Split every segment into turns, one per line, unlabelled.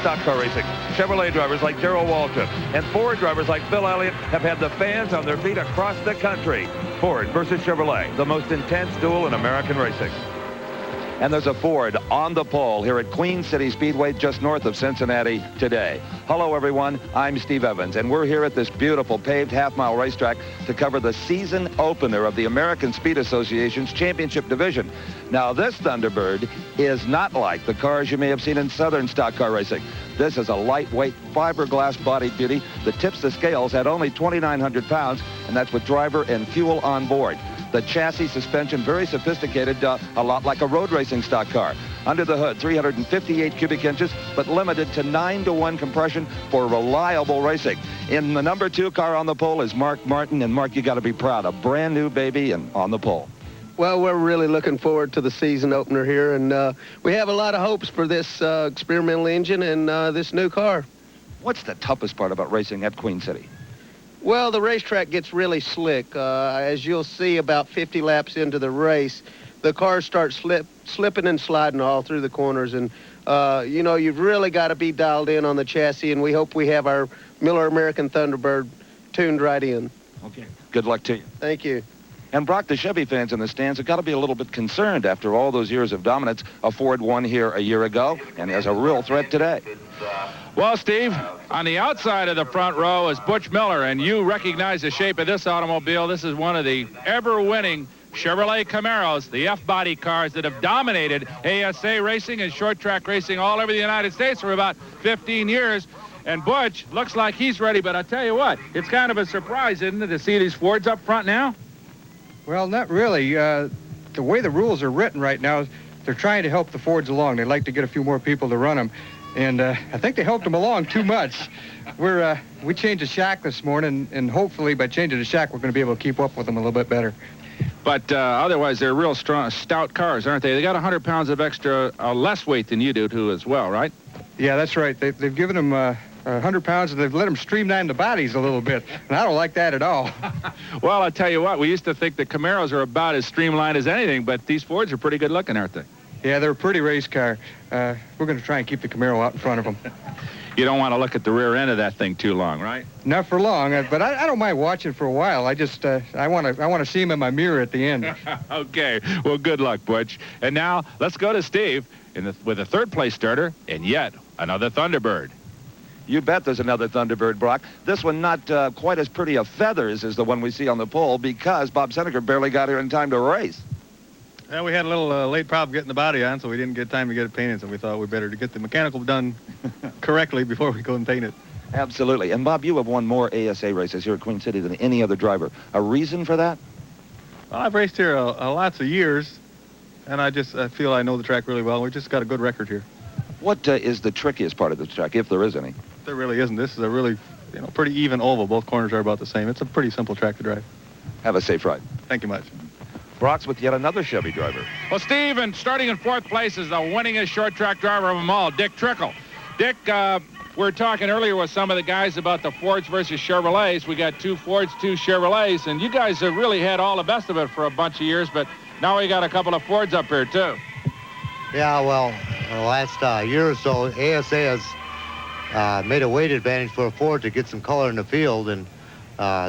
Stock car racing. Chevrolet drivers like Darrell Walton and Ford drivers like Bill Elliott have had the fans on their feet across the country. Ford versus Chevrolet, the most intense duel in American racing. And there's a Ford on the pole here at Queen City Speedway just north of Cincinnati today. Hello, everyone. I'm Steve Evans, and we're here at this beautiful paved half-mile racetrack to cover the season opener of the American Speed Association's championship division. Now, this Thunderbird is not like the cars you may have seen in Southern stock car racing. This is a lightweight, fiberglass-bodied beauty that tips the scales at only 2,900 pounds, and that's with driver and fuel on board. The chassis suspension, very sophisticated, a lot like a road racing stock car. Under the hood, 358 cubic inches, but limited to 9-to-1 compression for reliable racing. In the number 2 car on the pole is Mark Martin, and Mark, you got to be proud. A brand new baby and on the pole.
Well, we're really looking forward to the season opener here, and we have a lot of hopes for this experimental engine and this new car.
What's the toughest part about racing at Queen City?
Well, the racetrack gets really slick. As you'll see about 50 laps into the race, the cars start slipping and sliding all through the corners. And, you know, you've really got to be dialed in on the chassis, and we hope we have our Miller American Thunderbird tuned right in.
Okay. Good luck to you.
Thank you.
And Brock, the Chevy fans in the stands have got to be a little bit concerned after all those years of dominance. A Ford won here a year ago and is a real threat today.
Well, Steve, on the outside of the front row is Butch Miller, and you recognize the shape of this automobile. This is one of the ever-winning Chevrolet Camaros, the F-body cars that have dominated ASA racing and short track racing all over the United States for about 15 years. And Butch looks like he's ready, but I'll tell you what, it's kind of a surprise, isn't it, to see these Fords up front now?
Well, not really. The way the rules are written right now, they're trying to help the Fords along. They like to get a few more people to run them. And I think they helped them along too much. We changed the shack this morning, and hopefully by changing the shack, we're going to be able to keep up with them a little bit better.
But otherwise, they're real strong, stout cars, aren't they? They got 100 pounds of extra, less weight than you do, too, as well, right?
Yeah, that's right. They've given them 100 pounds, and they've let them streamline the bodies a little bit. And I don't like that at all.
Well, I'll tell you what, we used to think the Camaros are about as streamlined as anything, but these Fords are pretty good looking, aren't they?
Yeah, they're a pretty race car. We're going to try and keep the Camaro out in front of them.
You don't want to look at the rear end of that thing too long, right?
Not for long, but I don't mind watching for a while. I just I want to see him in my mirror at the end.
Okay, well, good luck, Butch. And now let's go to Steve with a third-place starter and yet another Thunderbird.
You bet there's another Thunderbird, Brock. This one not quite as pretty of feathers as the one we see on the pole because Bob Seneca barely got here in time to race.
Yeah, we had a little late problem getting the body on, so we didn't get time to get it painted, so we thought we'd better to get the mechanical done correctly before we go and paint it.
Absolutely. And, Bob, you have won more ASA races here at Queen City than any other driver. A reason for that?
Well, I've raced here lots of years, and I feel I know the track really well. We just got a good record here.
What is the trickiest part of the track, if there is any?
There really isn't. This is a really, pretty even oval. Both corners are about the same. It's a pretty simple track to drive.
Have a safe ride.
Thank you much.
Brock's with yet another Chevy driver.
Well, Steve, and starting in fourth place is the winningest short track driver of them all, Dick Trickle. Dick, we were talking earlier with some of the guys about the Fords versus Chevrolets. We got 2 Fords, 2 Chevrolets, and you guys have really had all the best of it for a bunch of years, but now we got a couple of Fords up here, too.
Yeah, well, the last year or so, ASA has made a weight advantage for a Ford to get some color in the field, and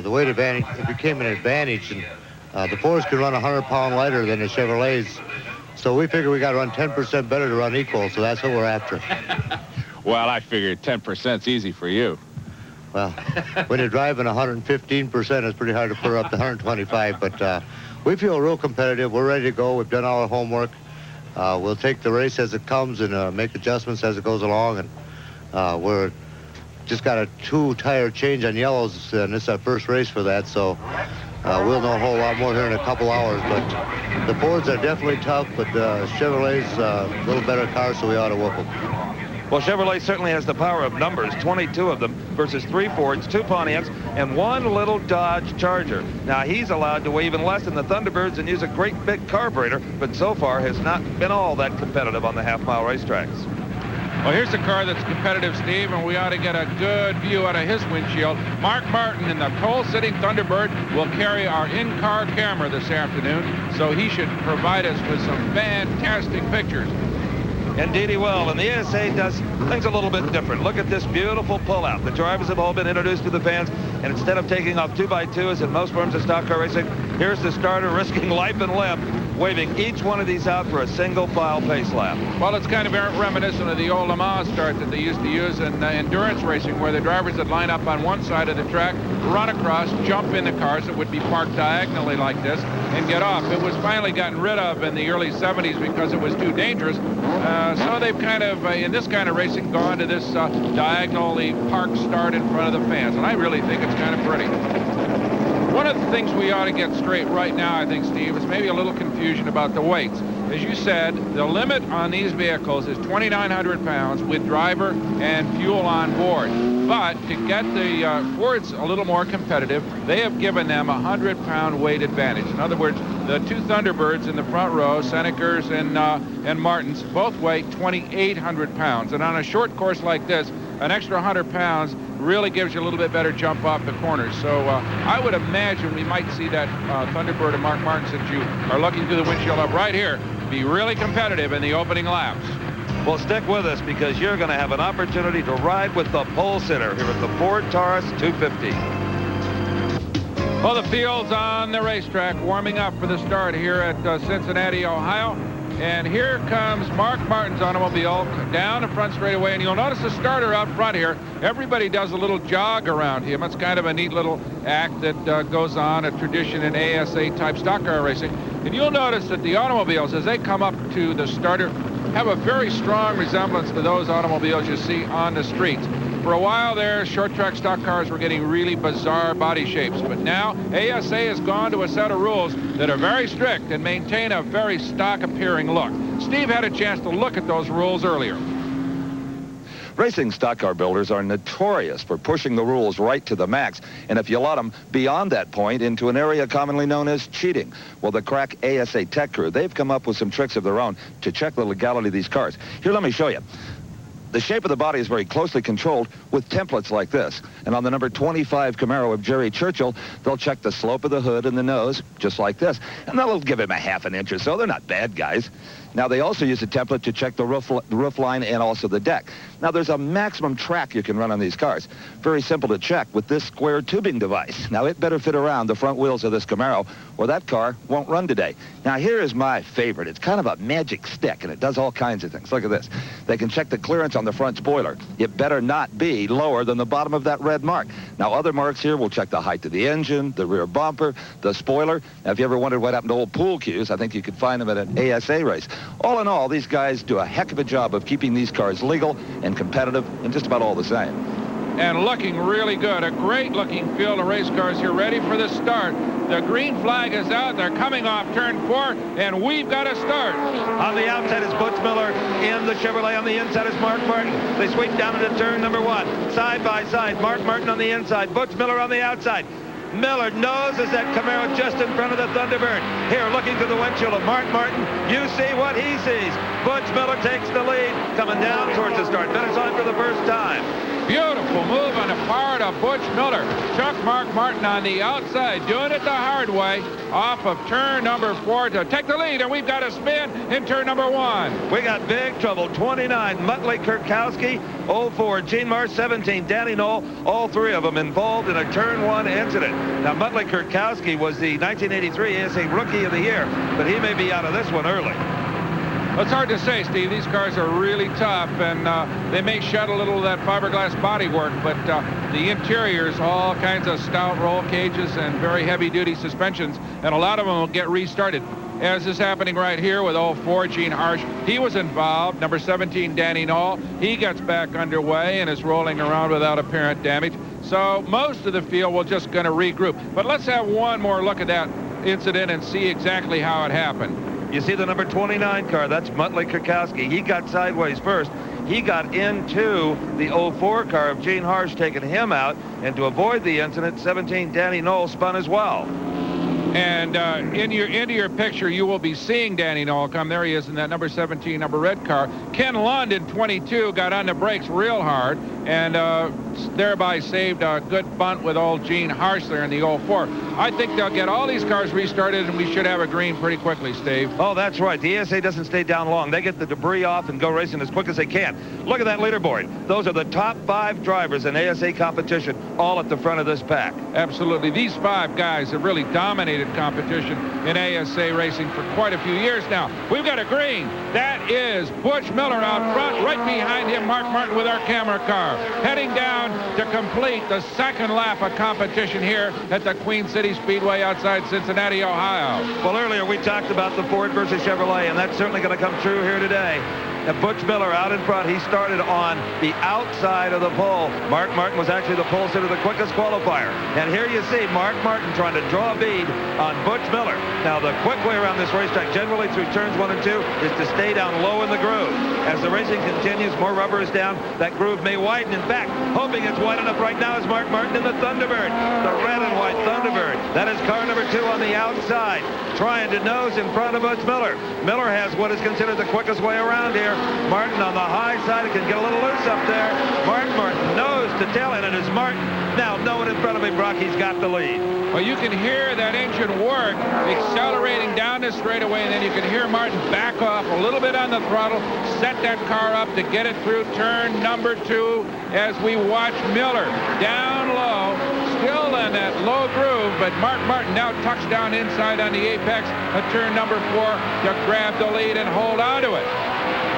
the weight advantage, it became an advantage, and the Fords can run 100-pound lighter than the Chevrolets, so we figure we got to run 10% better to run equal, so that's what we're after.
Well, I figured 10%'s easy for you.
Well, when you're driving 115%, it's pretty hard to put her up to 125, but we feel real competitive. We're ready to go. We've done all our homework. We'll take the race as it comes and make adjustments as it goes along, and we're just got a 2-tire change on yellows, and this is our first race for that, so we'll know a whole lot more here in a couple hours. But the Fords are definitely tough, but Chevrolet's a little better car, so we ought to whoop them.
Well, Chevrolet certainly has the power of numbers, 22 of them versus 3 Fords, 2 Pontiacs, and 1 little Dodge Charger. Now, he's allowed to weigh even less than the Thunderbirds and use a great big carburetor, but so far has not been all that competitive on the half-mile racetracks.
Well, here's a car that's competitive, Steve, and we ought to get a good view out of his windshield. Mark Martin in the pole-sitting Thunderbird will carry our in-car camera this afternoon, so he should provide us with some fantastic pictures.
Indeed he will. And the ASA does things a little bit different. Look at this beautiful pullout. The drivers have all been introduced to the fans, and instead of taking off 2x2 as in most forms of stock car racing, here's the starter risking life and limb, waving each one of these out for a single file pace lap.
Well, it's kind of reminiscent of the old Le Mans start that they used to use in endurance racing, where the drivers would line up on one side of the track, run across, jump in the cars that would be parked diagonally like this, and get off. It was finally gotten rid of in the early 70s because it was too dangerous. So they've kind of, in this kind of racing, gone to this diagonally park start in front of the fans. And I really think it's kind of pretty. One of the things we ought to get straight right now, I think, Steve, is maybe a little confusion about the weights. As you said, the limit on these vehicles is 2,900 pounds with driver and fuel on board. But to get the Fords a little more competitive, they have given them a 100-pound weight advantage. In other words, the two Thunderbirds in the front row, Senecers and Martins, both weigh 2,800 pounds. And on a short course like this, an extra 100 pounds really gives you a little bit better jump off the corners. So I would imagine we might see that Thunderbird and Mark Martins that you are looking through the windshield of right here be really competitive in the opening laps.
Well, stick with us because you're going to have an opportunity to ride with the pole sitter here at the Ford Taurus 250.
Well, the field's on the racetrack warming up for the start here at Cincinnati, Ohio. And here comes Mark Martin's automobile down the front straightaway. And you'll notice the starter out front here. Everybody does a little jog around him. It's kind of a neat little act that goes on, a tradition in ASA-type stock car racing. And you'll notice that the automobiles, as they come up to the starter, have a very strong resemblance to those automobiles you see on the streets. For a while there, short track stock cars were getting really bizarre body shapes, but now ASA has gone to a set of rules that are very strict and maintain a very stock appearing look. Steve had a chance to look at those rules earlier.
Racing stock car builders are notorious for pushing the rules right to the max, and if you let them beyond that point into an area commonly known as cheating. Well, the crack ASA tech crew, they've come up with some tricks of their own to check the legality of these cars. Here, let me show you. The shape of the body is very closely controlled with templates like this. And on the number 25 Camaro of Jerry Churchill, they'll check the slope of the hood and the nose, just like this. And they'll give him a half an inch or so. They're not bad guys. Now, they also use a template to check the roof line and also the deck. Now, there's a maximum track you can run on these cars. Very simple to check with this square tubing device. Now, it better fit around the front wheels of this Camaro, or that car won't run today. Now, here is my favorite. It's kind of a magic stick, and it does all kinds of things. Look at this. They can check the clearance on the front spoiler. It better not be lower than the bottom of that red mark. Now, other marks here will check the height of the engine, the rear bumper, the spoiler. Now, if you ever wondered what happened to old pool cues, I think you could find them at an ASA race. All in all, these guys do a heck of a job of keeping these cars legal and competitive and just about all the same.
And looking really good. A great-looking field of race cars here ready for the start. The green flag is out. They're coming off turn 4, and we've got to start.
On the outside is Butch Miller in the Chevrolet. On the inside is Mark Martin. They sweep down into turn number 1. Side by side, Mark Martin on the inside, Butch Miller on the outside. Miller noses that Camaro just in front of the Thunderbird. Here, looking through the windshield of Mark Martin, you see what he sees. Butch Miller takes the lead, coming down towards the start finish line for the first time.
Beautiful move on the part of Butch Miller. Chuck Mark Martin on the outside, doing it the hard way, off of turn number 4 to take the lead, and we've got a spin in turn number 1.
We got big trouble. 29, Muttley Kurkowski. 04, Gene Marsh. 17, Danny Knoll. All three of them involved in a turn 1 incident. Now, Muttley Kurkowski was the 1983 ASA Rookie of the Year, but he may be out of this one early.
It's hard to say, Steve. These cars are really tough, and they may shed a little of that fiberglass bodywork, but the interiors, all kinds of stout roll cages and very heavy-duty suspensions, and a lot of them will get restarted. As is happening right here with 04, Gene Harsh. He was involved. Number 17, Danny Knoll. He gets back underway and is rolling around without apparent damage. So most of the field will just going to regroup. But let's have one more look at that incident and see exactly how it happened.
You see the number 29 car, that's Muttley Kurkowski. He got sideways first. He got into the 04 car of Gene Harsh, taking him out. And to avoid the incident, 17 Danny Knoll spun as well.
And into your picture, you will be seeing Danny Nolcomb. There he is in that number 17, number red car. Ken Lund in 22 got on the brakes real hard and thereby saved a good bunt with old Gene Harshler in the 04. I think they'll get all these cars restarted, and we should have a green pretty quickly, Steve.
Oh, that's right. The ASA doesn't stay down long. They get the debris off and go racing as quick as they can. Look at that leaderboard. Those are the top 5 drivers in ASA competition, all at the front of this pack.
Absolutely. These 5 guys have really dominated competition in ASA racing for quite a few years now. We've got a green. That is Butch Miller out front. Right behind him, Mark Martin with our camera car. Heading down to complete the second lap of competition here at the Queen City Speedway outside Cincinnati, Ohio.
Well, earlier we talked about the Ford versus Chevrolet, and that's certainly going to come true here today. And Butch Miller out in front. He started on the outside of the pole. Mark Martin was actually the pole sitter, the quickest qualifier. And here you see Mark Martin trying to draw a bead on Butch Miller. Now, the quick way around this racetrack, generally through turns 1 and 2, is to stay down low in the groove. As the racing continues, more rubber is down. That groove may widen. In fact, hoping it's wide enough right now is Mark Martin in the Thunderbird, the red and white Thunderbird. That is car number 2 on the outside, trying to nose in front of Butch Miller. Miller has what is considered the quickest way around here. Martin on the high side. It can get a little loose up there. Martin nose to tail end, and it's Martin. Now, no one in front of him, Brock. He's got the lead.
Well, you can hear that engine work accelerating down this straightaway, and then you can hear Martin back off a little bit on the throttle, set that car up to get it through turn number 2 as we watch Miller down low, still in that low groove, but Mark Martin now tucks down inside on the apex of turn number 4 to grab the lead and hold on to it.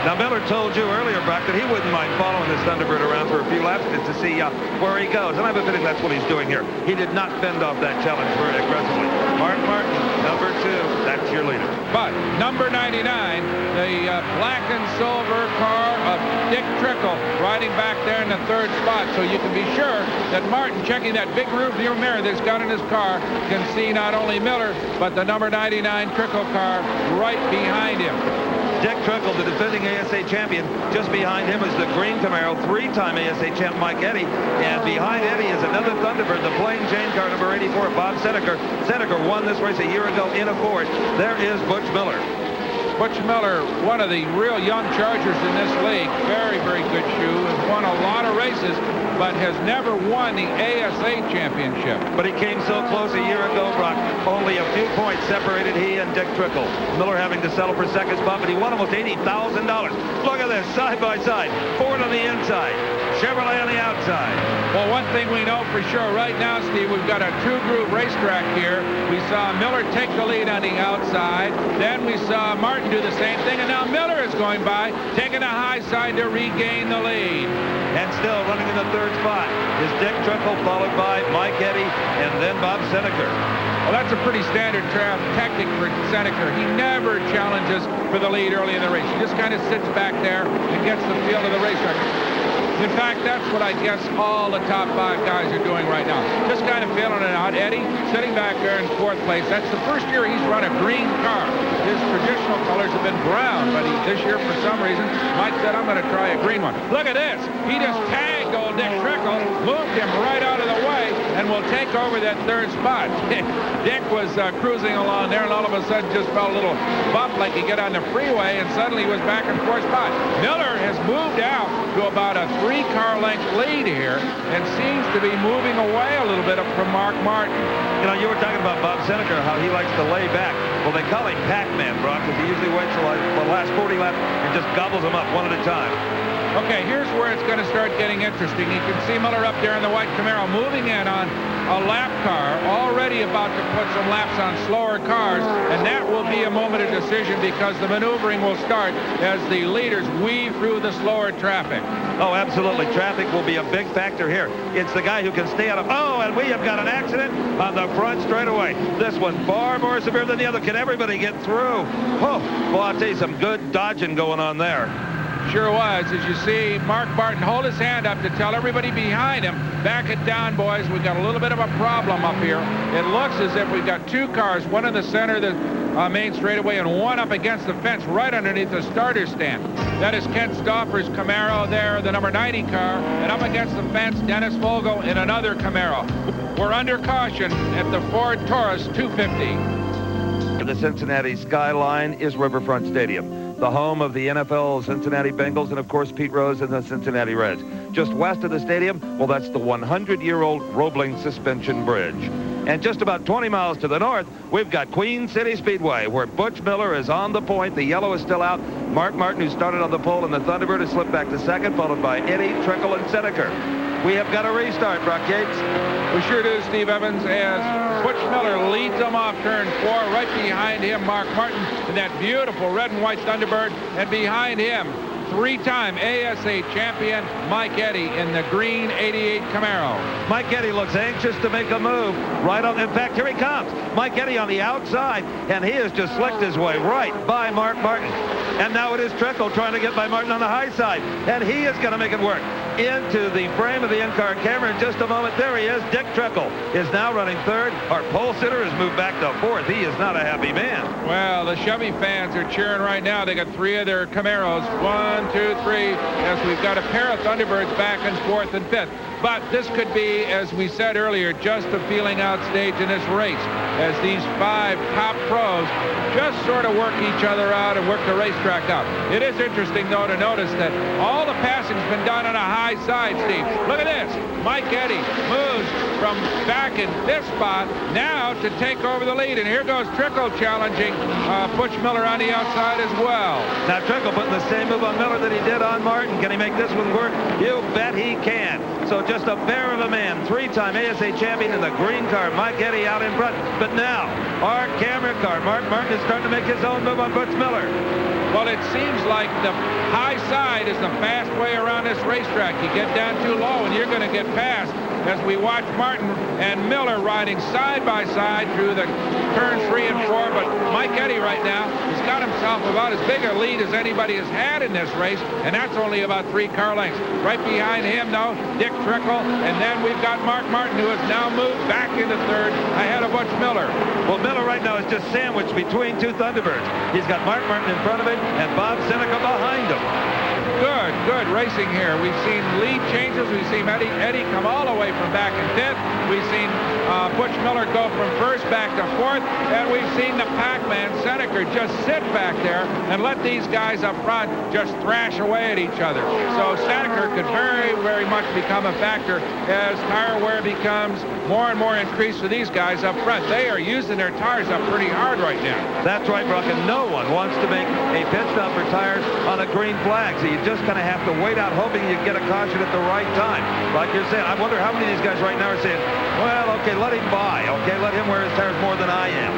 Now, Miller told you earlier, Brock, that he wouldn't mind following this Thunderbird around for a few laps to see where he goes. And I have a feeling that's what he's doing here. He did not fend off that challenge very aggressively. Mark Martin, number 2, that's your leader.
But number 99, the black and silver car of Dick Trickle, riding back there in the 3rd spot. So you can be sure that Martin, checking that big rearview mirror that he's got in his car, can see not only Miller, but the number 99 Trickle car right behind him.
Dick Trickle, the defending ASA champion. Just behind him is the green Camaro, 3-time ASA champ Mike Eddy. And behind Eddy is another Thunderbird, the plain Jane car, number 84, Bob Seneker. Seneker won this race a year ago in a Ford. There is Butch Miller.
Butch Miller, one of the real young chargers in this league. Very, very good shoe. Has won a lot of races, but has never won the ASA championship.
But he came so close a year ago, Brock. Only a few points separated he and Dick Trickle. Miller having to settle for second spot, but he won almost $80,000. Look at this, side by side. Ford on the inside, Chevrolet on the outside.
Well, one thing we know for sure right now, Steve, we've got a 2-groove racetrack here. We saw Miller take the lead on the outside. Then we saw Martin do the same thing, and now Miller is going by, taking a high side to regain the lead.
And still running in the 3rd spot is Dick Trickle, followed by Mike Eddy, and then Bob Seneker.
Well, that's a pretty standard tactic for Seneker. He never challenges for the lead early in the race. He just kind of sits back there and gets the feel of the racetrack. In fact, that's what I guess all the top 5 guys are doing right now. Just kind of feeling it out. Eddie sitting back there in 4th place. That's the first year he's run a green car. His traditional colors have been brown, but this year, for some reason, Mike said, I'm going to try a green one. Look at this. He just tagged old Dick Trickle, moved him right out of the way, and will take over that 3rd spot. Dick was cruising along there, and all of a sudden just felt a little bump like you get on the freeway, and suddenly he was back in 4th spot. Miller has moved out to about a 3-car length lead here and seems to be moving away a little bit from Mark Martin.
You know, you were talking about Bob Seneker, how he likes to lay back. Well, they call him Pac-Man, Brock, because he usually waits till the last 40 laps and just gobbles them up one at a time.
Okay, here's where it's going to start getting interesting. You can see Miller up there in the white Camaro moving in on a lap car, already about to put some laps on slower cars, and that will be a moment of decision because the maneuvering will start as the leaders weave through the slower traffic.
Oh, absolutely. Traffic will be a big factor here. It's the guy who can stay out of... Oh, and we have got an accident on the front straightaway. This one far more severe than the other. Can everybody get through? Oh, well, I'll tell you, some good dodging going on there.
Sure was. As you see Mark Martin hold his hand up to tell everybody behind him, back it down, boys. We've got a little bit of a problem up here. It looks as if we've got 2 cars, one in the center, the main straightaway and one up against the fence right underneath the starter stand. That is Kent Stauffer's Camaro there, the number 90 car, and up against the fence, Dennis Vogel in another Camaro. We're under caution at the Ford Taurus 250.
The Cincinnati skyline is Riverfront Stadium, the home of the NFL Cincinnati Bengals and, of course, Pete Rose and the Cincinnati Reds. Just west of the stadium, well, that's the 100-year-old Roebling Suspension Bridge. And just about 20 miles to the north, we've got Queen City Speedway, where Butch Miller is on the point. The yellow is still out. Mark Martin, who started on the pole in the Thunderbird, has slipped back to second, followed by Eddie, Trickle, and Seneker. We have got a restart, Brock Yates.
We sure do, Steve Evans, as Butch Miller leads them off turn 4. Right behind him, Mark Martin in that beautiful red and white Thunderbird. And behind him, three-time ASA champion Mike Eddy in the green 88 Camaro.
Mike Eddy looks anxious to make a move. Right on. In fact, here he comes. Mike Eddy on the outside, and he has just slicked his way right by Mark Martin. And now it is Trickle trying to get by Martin on the high side, and he is going to make it work. Into the frame of the in-car camera in just a moment. There he is. Dick Trickle is now running third. Our pole sitter has moved back to fourth. He is not a happy man.
Well, the Chevy fans are cheering right now. They got three of their Camaros. 1, 2, 3. Yes, we've got a pair of Thunderbirds back in fourth and fifth. But this could be, as we said earlier, just a feeling out stage in this race, as these 5 top pros just sort of work each other out and work the racetrack out. It is interesting, though, to notice that all the passing's been done on a high side, Steve. Look at this. Mike Eddy moves from back in this spot now to take over the lead. And here goes Trickle challenging Butch Miller on the outside as well.
Now Trickle putting the same move on Miller that he did on Martin. Can he make this one work? You bet he can. So just a bear of a man, 3-time ASA champion in the green car, Mike Eddy out in front. But now, our camera car, Mark Martin, is starting to make his own move on Butch Miller.
Well, it seems like the high side is the fast way around this racetrack. You get down too low and you're going to get past, as we watch Martin and Miller riding side by side through the turns 3 and 4. But Mike Eddy right now has got himself about as big a lead as anybody has had in this race, and that's only about 3 car lengths. Right behind him, though, Dick Trickle, and then we've got Mark Martin, who has now moved back into third ahead of Butch Miller.
Well, Miller right now is just sandwiched between 2 Thunderbirds. He's got Mark Martin in front of him and Bob Seneca behind him.
Good racing here. We've seen lead changes. We've seen Eddy come all the way from back in fifth. We've seen Butch Miller go from first back to fourth. And we've seen the Pac-Man, Seneca, just sit back there and let these guys up front just thrash away at each other. So Seneca could very, very much become a factor as tire wear becomes more and more increased for these guys up front. They are using their tires up pretty hard right now.
That's right, Brock, and no one wants to make a pit stop for tires on a green flag, so you just kind of have to wait out hoping you get a caution at the right time. Like you're saying, I wonder how many of these guys right now are saying, well, okay, let him by. Okay, let him wear his tires more than I am.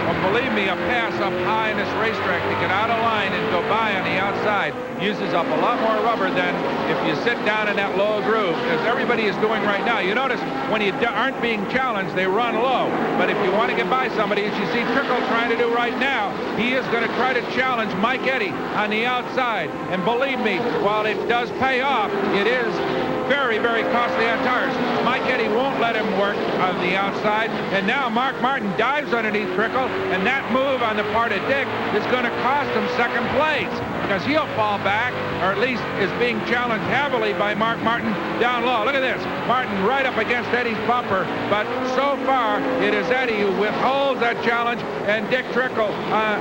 Well, believe me, a pass up high in this racetrack to get out of line and go by on the outside uses up a lot more rubber than if you sit down in that low groove, as everybody is doing right now. You notice when you aren't being challenged, they run low. But if you want to get by somebody, as you see Trickle trying to do right now, he is going to try to challenge Mike Eddy on the outside. And believe me, while it does pay off, it is very, very costly on tires. Mike Eddy won't let him work on the outside. And now Mark Martin dives underneath Trickle, and that move on the part of Dick is going to cost him second place, because he'll fall back, or at least is being challenged heavily by Mark Martin down low. Look at this. Martin right up against Eddy's bumper, but so far it is Eddy who withholds that challenge, and Dick Trickle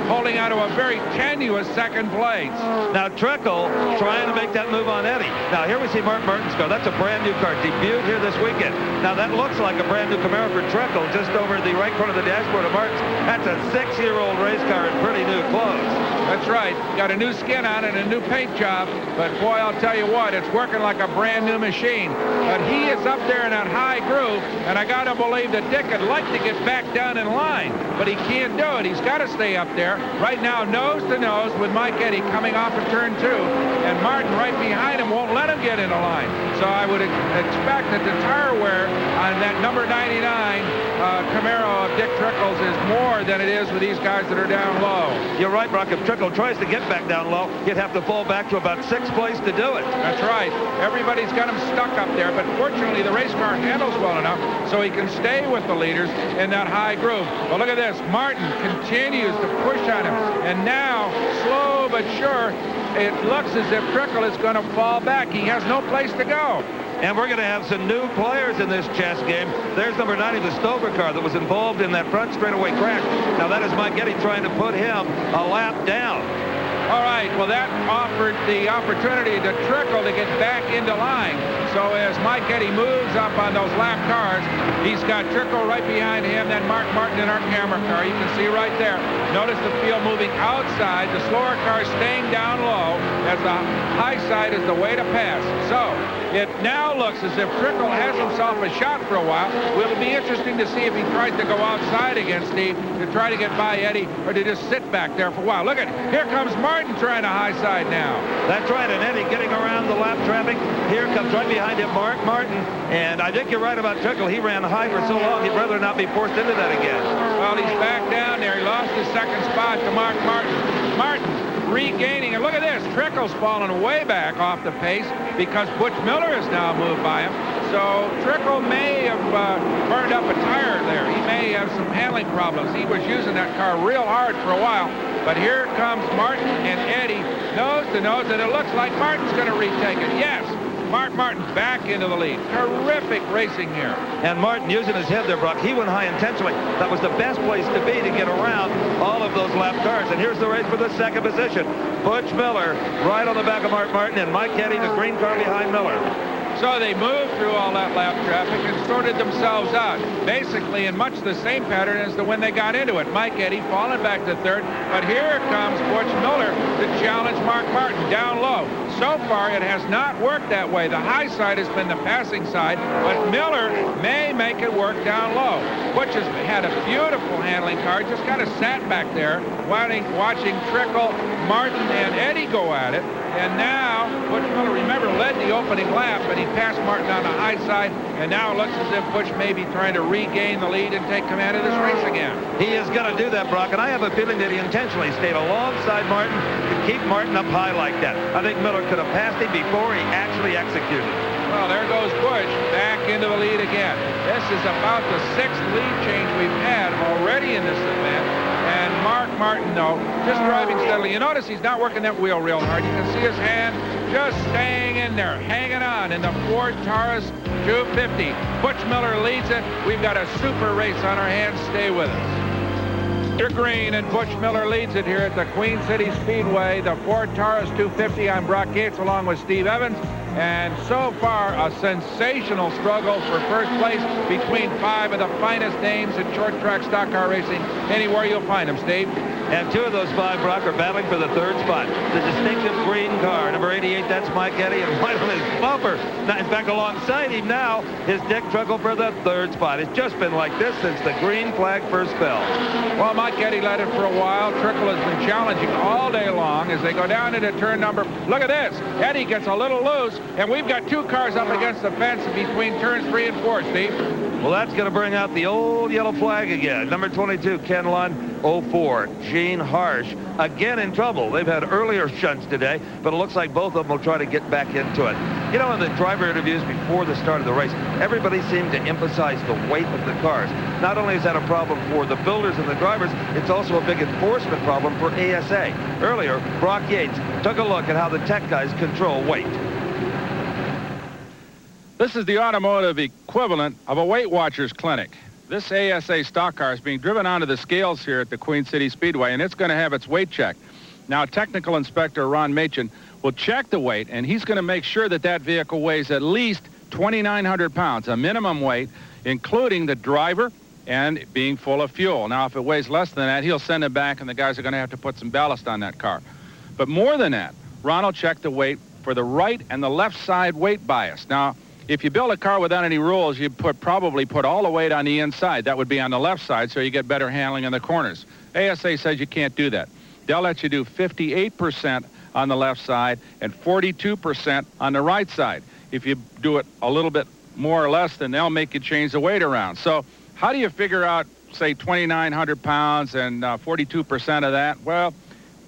holding on to a very tenuous second place.
Now Trickle trying to make that move on Eddy. Now here we see Mark Martin's car. That's a brand new car, debuted here this weekend. Now that looks like a brand new Camaro for Trickle, just over the right front of the dashboard of Martin's. That's a 6-year-old race car in pretty new clothes.
That's right. Got a new skin on it and a new paint job. But boy, I'll tell you what, it's working like a brand new machine. But he is up there in that high groove, and I got to believe that Dick would like to get back down in line, but he can't do it. He's got to stay up there. Right now, nose to nose with Mike Eddy coming off of turn 2, and Martin right behind him won't let him get into line. So I would expect that the tire wear on that number 99 Camaro of Dick Trickle's is more than it is with these guys that are down low.
You're right, Brock. If Trickle tries to get back down low, now, you'd have to fall back to about 6th place to do it.
That's right. Everybody's got him stuck up there, but fortunately the race car handles well enough so he can stay with the leaders in that high groove. Well, look at this. Martin continues to push on him, and now, slow but sure, it looks as if Trickle is going to fall back. He has no place to go.
And we're going to have some new players in this chess game. There's number 90, the Stover car that was involved in that front straightaway crash. Now that is Mike Getty trying to put him a lap down.
All right, well, that offered the opportunity to Trickle to get back into line. So as Mike Getty moves up on those lap cars, he's got Trickle right behind him, then Mark Martin in our camera car. You can see right there. Notice the field moving outside, the slower car staying down low, as the high side is the way to pass. So it now looks as if Trickle has himself a shot for a while. Well, it'll be interesting to see if he tries to go outside again, Steve, to try to get by Eddie, or to just sit back there for a while. Look at, here comes Martin trying to high side now.
That's right, and Eddie getting around the lap traffic. Here comes right behind him Mark Martin. And I think you're right about Trickle. He ran high for so long, he'd rather not be forced into that again.
Well, he's back down there. He lost his second spot to Mark Martin. Martin regaining, and look at this. Trickle's fallen way back off the pace because Butch Miller has now moved by him. So Trickle may have burned up a tire there. He may have some handling problems. He was using that car real hard for a while. But here comes Martin and Eddie nose to nose, and it looks like Martin's going to retake it. Yes, Mark Martin back into the lead. Terrific racing here.
And Martin using his head there, Brock. He went high intentionally. That was the best place to be to get around all of those lap cars. And here's the race for the second position. Butch Miller right on the back of Mark Martin, and Mike Getty, the green car behind Miller.
So they moved through all that lap traffic and sorted themselves out, basically in much the same pattern as the when they got into it. Mike Getty falling back to third, but here comes Butch Miller to challenge Mark Martin down low. So far, it has not worked that way. The high side has been the passing side, but Miller may make it work down low. Butch has had a beautiful handling car, just kind of sat back there watching Trickle, Martin, and Eddie go at it. And now, Butch Miller, remember, led the opening lap, but he passed Martin on the high side, and now it looks as if Butch may be trying to regain the lead and take command of this race again.
He is going to do that, Brock, and I have a feeling that he intentionally stayed alongside Martin to keep Martin up high like that. I think Miller could have passed him before he actually executed.
Well, there goes Butch back into the lead again. This is about the 6th lead change we've had already in this event. And Mark Martin, though, just driving steadily. You notice he's not working that wheel real hard. You can see his hand just staying in there, hanging on in the Ford Taurus 250. Butch Miller leads it. We've got a super race on our hands. Stay with us. You're green, and Butch Miller leads it here at the Queen City Speedway. The Ford Taurus 250. I'm Brock Yates along with Steve Evans. And so far, a sensational struggle for first place between 5 of the finest names in short track stock car racing anywhere you'll find them, Steve.
And 2 of those 5, Brock, are battling for the 3rd spot. The distinctive green car, number 88, that's Mike Getty, and right on his bumper. Now, in fact, alongside him now is Dick Trickle for the 3rd spot. It's just been like this since the green flag first fell.
Well, Mike Getty led it for a while. Trickle has been challenging all day long as they go down into turn number. Look at this. Eddie gets a little loose, and we've got 2 cars up against the fence between turns 3 and 4, Steve.
Well, that's going to bring out the old yellow flag again. Number 22, Ken Lund. 04, Gene Harsh, again in trouble. They've had earlier shunts today, but it looks like both of them will try to get back into it. You know, in the driver interviews before the start of the race, everybody seemed to emphasize the weight of the cars. Not only is that a problem for the builders and the drivers, it's also a big enforcement problem for ASA. Earlier, Brock Yates took a look at how the tech guys control weight.
This is the automotive equivalent of a Weight Watchers clinic. This ASA stock car is being driven onto the scales here at the Queen City Speedway, and it's going to have its weight checked. Now, technical inspector Ron Machin will check the weight, and he's going to make sure that that vehicle weighs at least 2,900 pounds, a minimum weight, including the driver and being full of fuel. Now, if it weighs less than that, he'll send it back, and the guys are going to have to put some ballast on that car. But more than that, Ron will check the weight for the right and the left side weight bias. Now, if you build a car without any rules, you probably put all the weight on the inside. That would be on the left side, so you get better handling in the corners. ASA says you can't do that. They'll let you do 58% on the left side and 42% on the right side. If you do it a little bit more or less, then they'll make you change the weight around. So how do you figure out, say, 2,900 pounds and 42% of that? Well,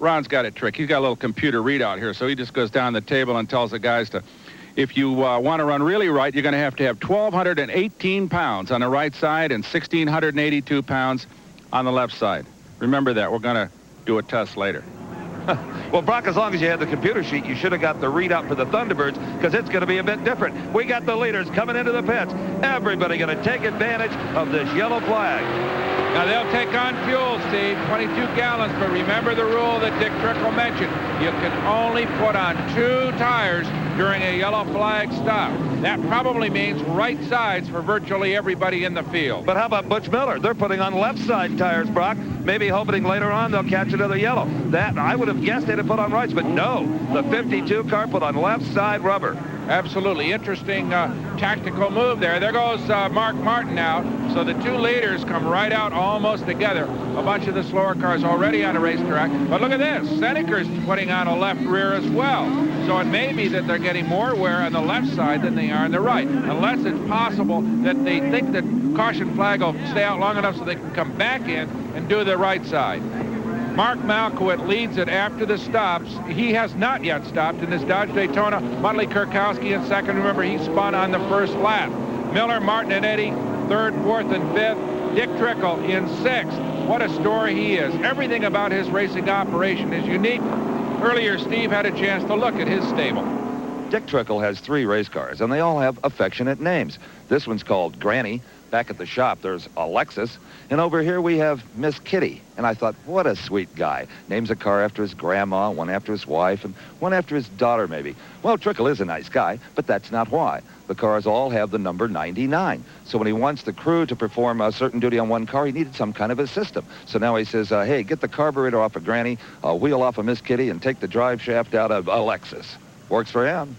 Ron's got a trick. He's got a little computer readout here, so he just goes down the table and tells the guys to, if you want to run really right, you're going to have 1,218 pounds on the right side and 1,682 pounds on the left side. Remember that. We're going to do a test later.
Well, Brock, as long as you had the computer sheet, you should have got the readout for the Thunderbirds, because it's going to be a bit different. We got the leaders coming into the pits. Everybody going to take advantage of this yellow flag.
Now, they'll take on fuel, Steve, 22 gallons, but remember the rule that Dick Trickle mentioned. You can only put on 2 tires during a yellow flag stop. That probably means right sides for virtually everybody in the field.
But how about Butch Miller? They're putting on left side tires, Brock, maybe hoping later on they'll catch another yellow. That, I would have guessed they'd have put on rights, but no. The 52 car put on left side rubber.
Absolutely interesting tactical move there. There goes Mark Martin out. So the 2 leaders come right out almost together. A bunch of the slower cars already on the racetrack. But look at this. Seneca's putting on a left rear as well. So it may be that they're getting more wear on the left side than they are on the right. Unless it's possible that they think that caution flag will stay out long enough so they can come back in and do the right side. Mark Malkowit leads it after the stops. He has not yet stopped in this Dodge Daytona. Muttley Kurkowski in second. Remember, he spun on the first lap. Miller, Martin, and Eddie, third, fourth, and fifth. Dick Trickle in sixth. What a story he is. Everything about his racing operation is unique. Earlier, Steve had a chance to look at his stable.
Dick Trickle has 3 race cars, and they all have affectionate names. This one's called Granny. Back at the shop, there's Alexis. And over here we have Miss Kitty. And I thought, what a sweet guy. Names a car after his grandma, one after his wife, and one after his daughter, maybe. Well, Trickle is a nice guy, but that's not why. The cars all have the number 99. So when he wants the crew to perform a certain duty on one car, he needed some kind of a system. So now he says, hey, get the carburetor off of Granny, wheel off of Miss Kitty, and take the drive shaft out of Alexis. Works for him.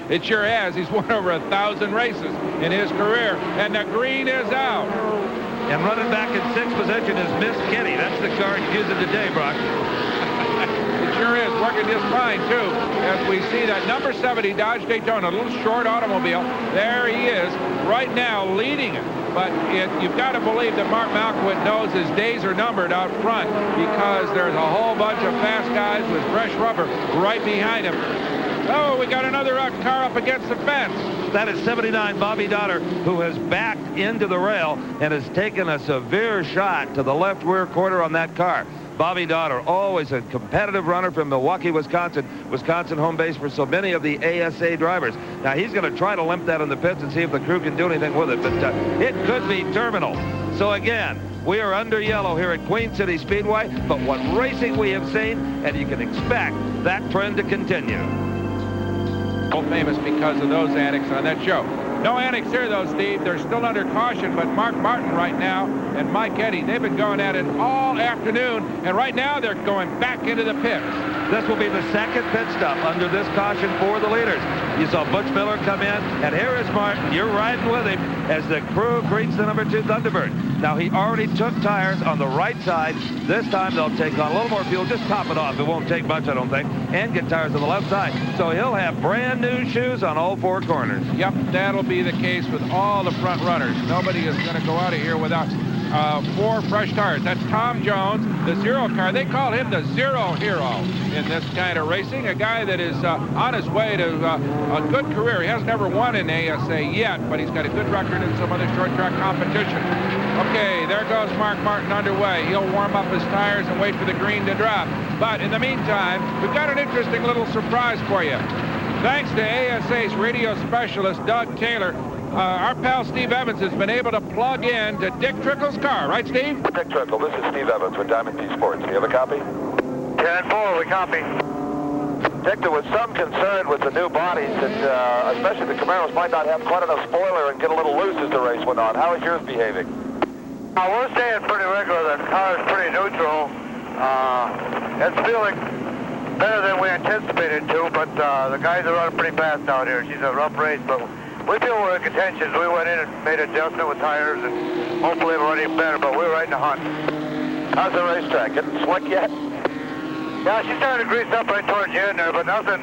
It sure has. He's won over 1,000 races in his career, and the green is out.
And running back in 6th position is Miss Kitty. That's the car he's using today, Brock.
It sure is. Working just fine, too. As we see that number 70 Dodge Daytona, a little short automobile. There he is, right now leading it. But you've got to believe that Mark Malkowit knows his days are numbered out front, because there's a whole bunch of fast guys with fresh rubber right behind him. Oh, we got another car up against the fence.
That is 79 Bobby Donner, who has backed into the rail and has taken a severe shot to the left rear quarter on that car. Bobby Donner, always a competitive runner from Milwaukee, Wisconsin home base for so many of the ASA drivers. Now, he's going to try to limp that in the pits and see if the crew can do anything with it, but it could be terminal. So again, we are under yellow here at Queen City Speedway, but what racing we have seen, and you can expect that trend to continue.
Famous because of those antics on that show. No antics here, though, Steve. They're still under caution, but Mark Martin right now and Mike Eddy, they've been going at it all afternoon, and right now they're going back into the pits.
This will be the second pit stop under this caution for the leaders. You saw Butch Miller come in, and here is Martin. You're riding with him as the crew greets the number 2 Thunderbird. Now, he already took tires on the right side. This time, they'll take on a little more fuel. Just top it off. It won't take much, I don't think, and get tires on the left side. So he'll have brand new shoes on all 4 corners.
Yep, that'll be the case with all the front runners. Nobody is going to go out of here without 4 fresh tires. That's Tom Jones, the Zero car. They call him the Zero Hero in this kind of racing. A guy that is on his way to a good career. He hasn't ever won in ASA yet, but he's got a good record in some other short track competition. Okay, there goes Mark Martin underway. He'll warm up his tires and wait for the green to drop. But in the meantime, we've got an interesting little surprise for you. Thanks to ASA's radio specialist, Doug Taylor, our pal Steve Evans has been able to plug in to Dick Trickle's car. Right, Steve?
Dick Trickle, this is Steve Evans with Diamond T Sports. Do you have a copy?
10-4, we copy.
Dick, there was some concern with the new bodies that especially the Camaros might not have quite enough spoiler and get a little loose as the race went on. How is yours behaving?
We're staying pretty regular. The car is pretty neutral. It's feeling better than we anticipated to, but the guys are running pretty fast out here. She's a rough race, but we feel we're in contention. We went in and made an adjustment with tires, and hopefully we're running better, but we're right in the hunt.
How's the racetrack? Getting slick yet?
Yeah, she's starting to grease up right towards the end there, but nothing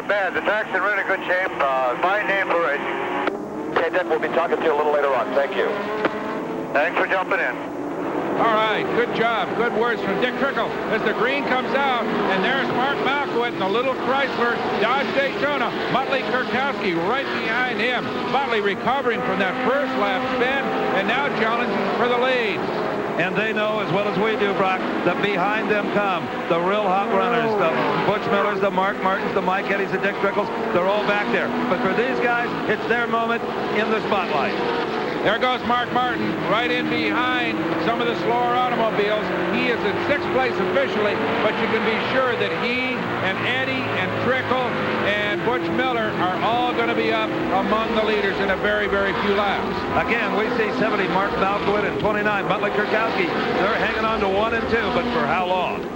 bad. The track's in really good shape. Fine name for racing.
Okay, Dick, we'll be talking to you a little later on. Thank you.
Thanks for jumping in.
All right, good job. Good words from Dick Trickle as the green comes out, and there's Mark Malkowitz in the little Chrysler Dodge Daytona. Muttley Kurkowski right behind him. Muttley recovering from that first lap spin, and now challenging for the lead.
And they know as well as we do, Brock, that behind them come the real hot runners, the Butch Millers, the Mark Martins, the Mike Eddies, the Dick Trickles. They're all back there. But for these guys, it's their moment in the spotlight.
There goes Mark Martin right in behind some of the slower automobiles. He is in 6th place officially, but you can be sure that he and Eddie and Trickle and Butch Miller are all going to be up among the leaders in a very, very few laps.
Again, we see 70 Mark Malkowitz and 29 Muttley Kurkowski. They're hanging on to 1 and 2, but for how long?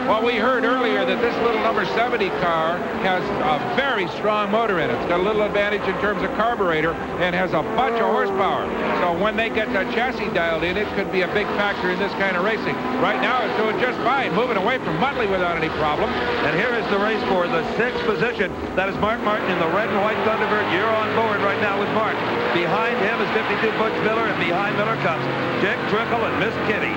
Well, we heard earlier that this little number 70 car has a very strong motor in it. It's got a little advantage in terms of carburetor and has a bunch of horsepower. So when they get the chassis dialed in, it could be a big factor in this kind of racing. Right now, it's doing just fine, moving away from Muttley without any problem.
And here is the race for the 6th position. That is Mark Martin in the red and white Thunderbird. You're on board right now with Mark. Behind him is 52 Butch Miller, and behind Miller comes Dick Trickle and Miss Kitty.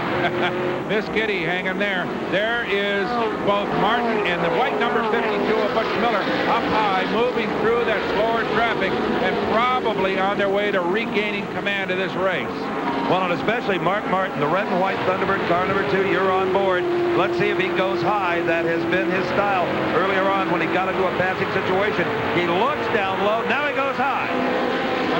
Miss Kitty hanging there. There is both Martin and the white number 52 of Butch Miller up high, moving through that slower traffic and probably on their way to regaining command of this race.
Well, and especially Mark Martin, the red and white Thunderbird, car number 2, you're on board. Let's see if he goes high. That has been his style earlier on when he got into a passing situation. He looks down low. Now he goes high.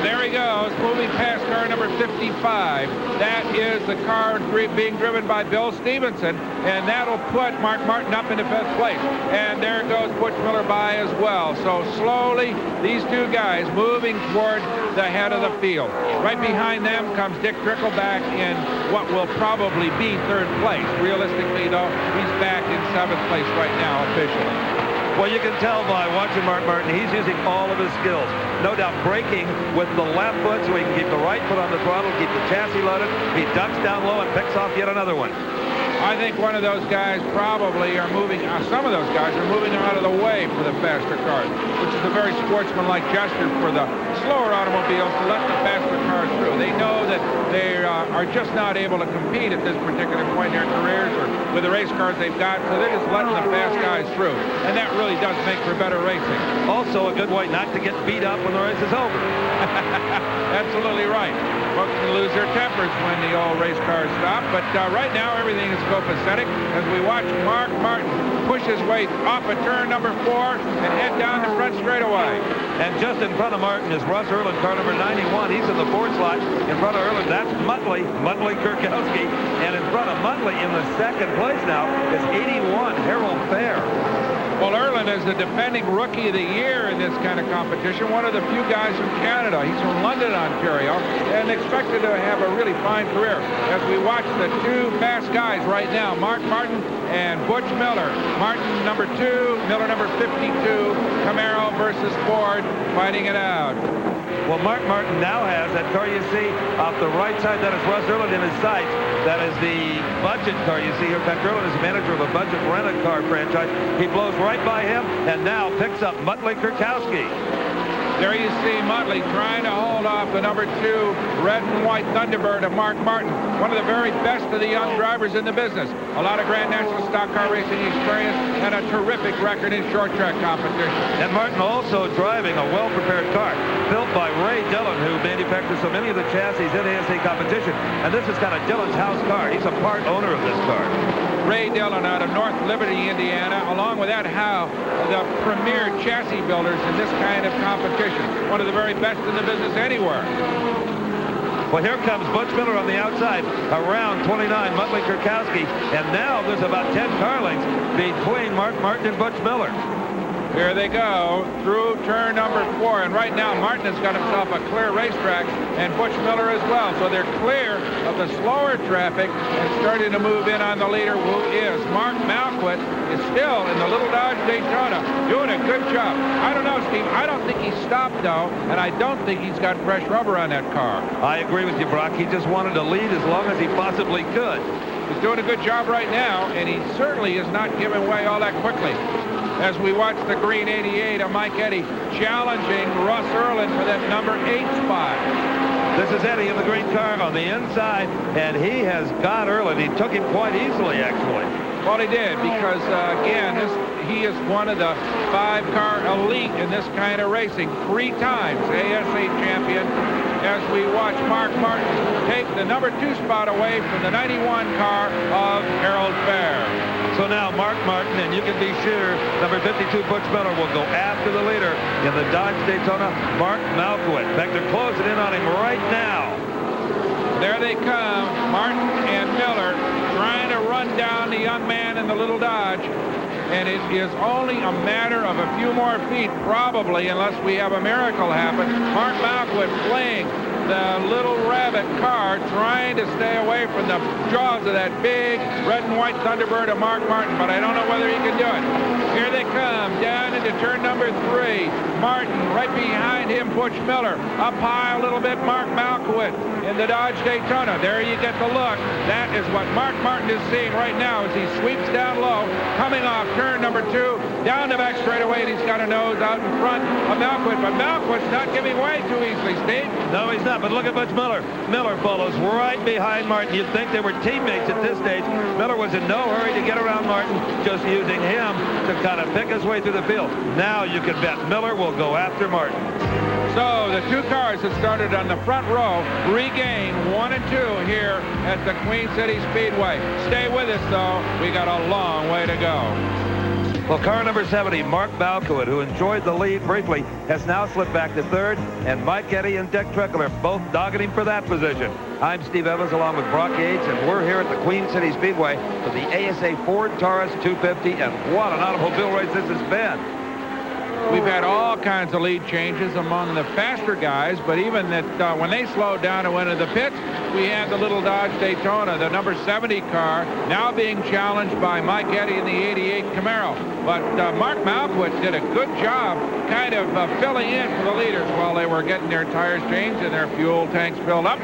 There he goes, moving past car number 55. That is the car being driven by Bill Stevenson, and that'll put Mark Martin up into 5th place. And there goes Butch Miller by as well. So slowly, these two guys moving toward the head of the field. Right behind them comes Dick Trickle back in what will probably be 3rd place. Realistically, though, he's back in 7th place right now officially.
Well, you can tell by watching Mark Martin, he's using all of his skills. No doubt braking with the left foot so he can keep the right foot on the throttle, keep the chassis loaded. He ducks down low and picks off yet another one.
I think one of those guys probably are moving, some of those guys are moving out of the way for the faster cars, which is a very sportsmanlike gesture for the slower automobiles to let the faster cars through. They know that they are just not able to compete at this particular point in their careers or with the race cars they've got, so they're just letting the fast guys through. And that really does make for better racing.
Also a good way not to get beat up when the race is over.
Absolutely right. Folks can lose their tempers when the old race cars stop, but right now everything is copacetic as we watch Mark Martin push his way off of turn number 4 and head down the front straightaway.
And just in front of Martin is Russ Erland, car number 91. He's in the 4th slot. In front of Erland, that's Muttley Kurkowski. And in front of Muttley in the 2nd place now is 81, Harold Fair.
Well, Erland is the defending Rookie of the Year in this kind of competition, one of the few guys from Canada. He's from London, Ontario, and expected to have a really fine career. As we watch the two fast guys right now, Mark Martin and Butch Miller. Martin number 2, Miller number 52, Camaro versus Ford, fighting it out.
Well, Mark Martin now has that car you see off the right side. That is Russ Erland in his sights. That is the budget car you see here. In fact, Erland is manager of a budget rent-a-car franchise. He blows right by him and now picks up Muttley Kurkowski.
There you see Muttley trying to hold off the number 2 red and white Thunderbird of Mark Martin, one of the very best of the young drivers in the business. A lot of Grand National stock car racing experience and a terrific record in short track competition.
And Martin also driving a well-prepared car built by Ray Dillon, who manufactures so many of the chassis in ASA competition. And this is kind of Dillon's house car. He's a part owner of this car.
Ray Dillon out of North Liberty, Indiana, along with Ed Howe, the premier chassis builders in this kind of competition. One of the very best in the business anywhere.
Well, here comes Butch Miller on the outside, around 29, Muttley Kurkowski. And now there's about 10 car lengths between Mark Martin and Butch Miller.
Here they go through turn number 4. And right now, Martin has got himself a clear racetrack, and Butch Miller as well. So they're clear of the slower traffic and starting to move in on the leader, who is Mark Malkowitz, is still in the little Dodge Daytona, doing a good job. I don't know, Steve. I don't think he stopped, though, and I don't think he's got fresh rubber on that car.
I agree with you, Brock. He just wanted to lead as long as he possibly could.
He's doing a good job right now, and he certainly is not giving way all that quickly. As we watch the green 88 of Mike Eddy challenging Russ Erland for that number 8 spot.
This is Eddie in the green car on the inside, and he has got early. He took him quite easily, actually.
Well, he did, because, again, he is one of the 5-car elite in this kind of racing. 3 times ASA champion, as we watch Mark Martin take the number 2 spot away from the 91 car of Harold Fair.
So now Mark Martin, and you can be sure number 52 Butch Miller will go after the leader in the Dodge Daytona, Mark Malkiewicz. In fact, they're closing in on him right now.
There they come, Martin and Miller, trying to run down the young man in the little Dodge. And it is only a matter of a few more feet, probably, unless we have a miracle happen. Mark Malkiewicz playing the little rabbit car, trying to stay away from the jaws of that big red and white Thunderbird of Mark Martin, but I don't know whether he can do it. Here they come, down into turn number 3. Martin, right behind him, Butch Miller. Up high a little bit, Mark Malkiewicz in the Dodge Daytona. There you get the look. That is what Mark Martin is seeing right now as he sweeps down low, coming off turn number 2, down the back straightaway, and he's got a nose out in front of Malkiewicz, but Malkiewicz's not giving way too easily, Steve.
No, he's not, but look at Butch Miller. Miller follows right behind Martin. You'd think they were teammates at this stage. Miller was in no hurry to get around Martin, just using him to kind of pick his way through the field. Now you can bet Miller will go after Martin.
So the 2 cars that started on the front row regain 1 and 2 here at the Queen City Speedway. Stay with us, though. We got a long way to go.
Well, car number 70, Mark Malkiewicz, who enjoyed the lead briefly, has now slipped back to 3rd, and Mike Eddy and Dick Trickle are both dogging him for that position. I'm Steve Evans along with Brock Yates, and we're here at the Queen City Speedway for the ASA Ford Taurus 250, and what an automobile race this has been.
We've had all kinds of lead changes among the faster guys, but even that when they slowed down and went into the pits, we had the little Dodge Daytona, the number 70 car, now being challenged by Mike Eddy in the 88 Camaro. But Mark Malkiewicz did a good job kind of filling in for the leaders while they were getting their tires changed and their fuel tanks filled up.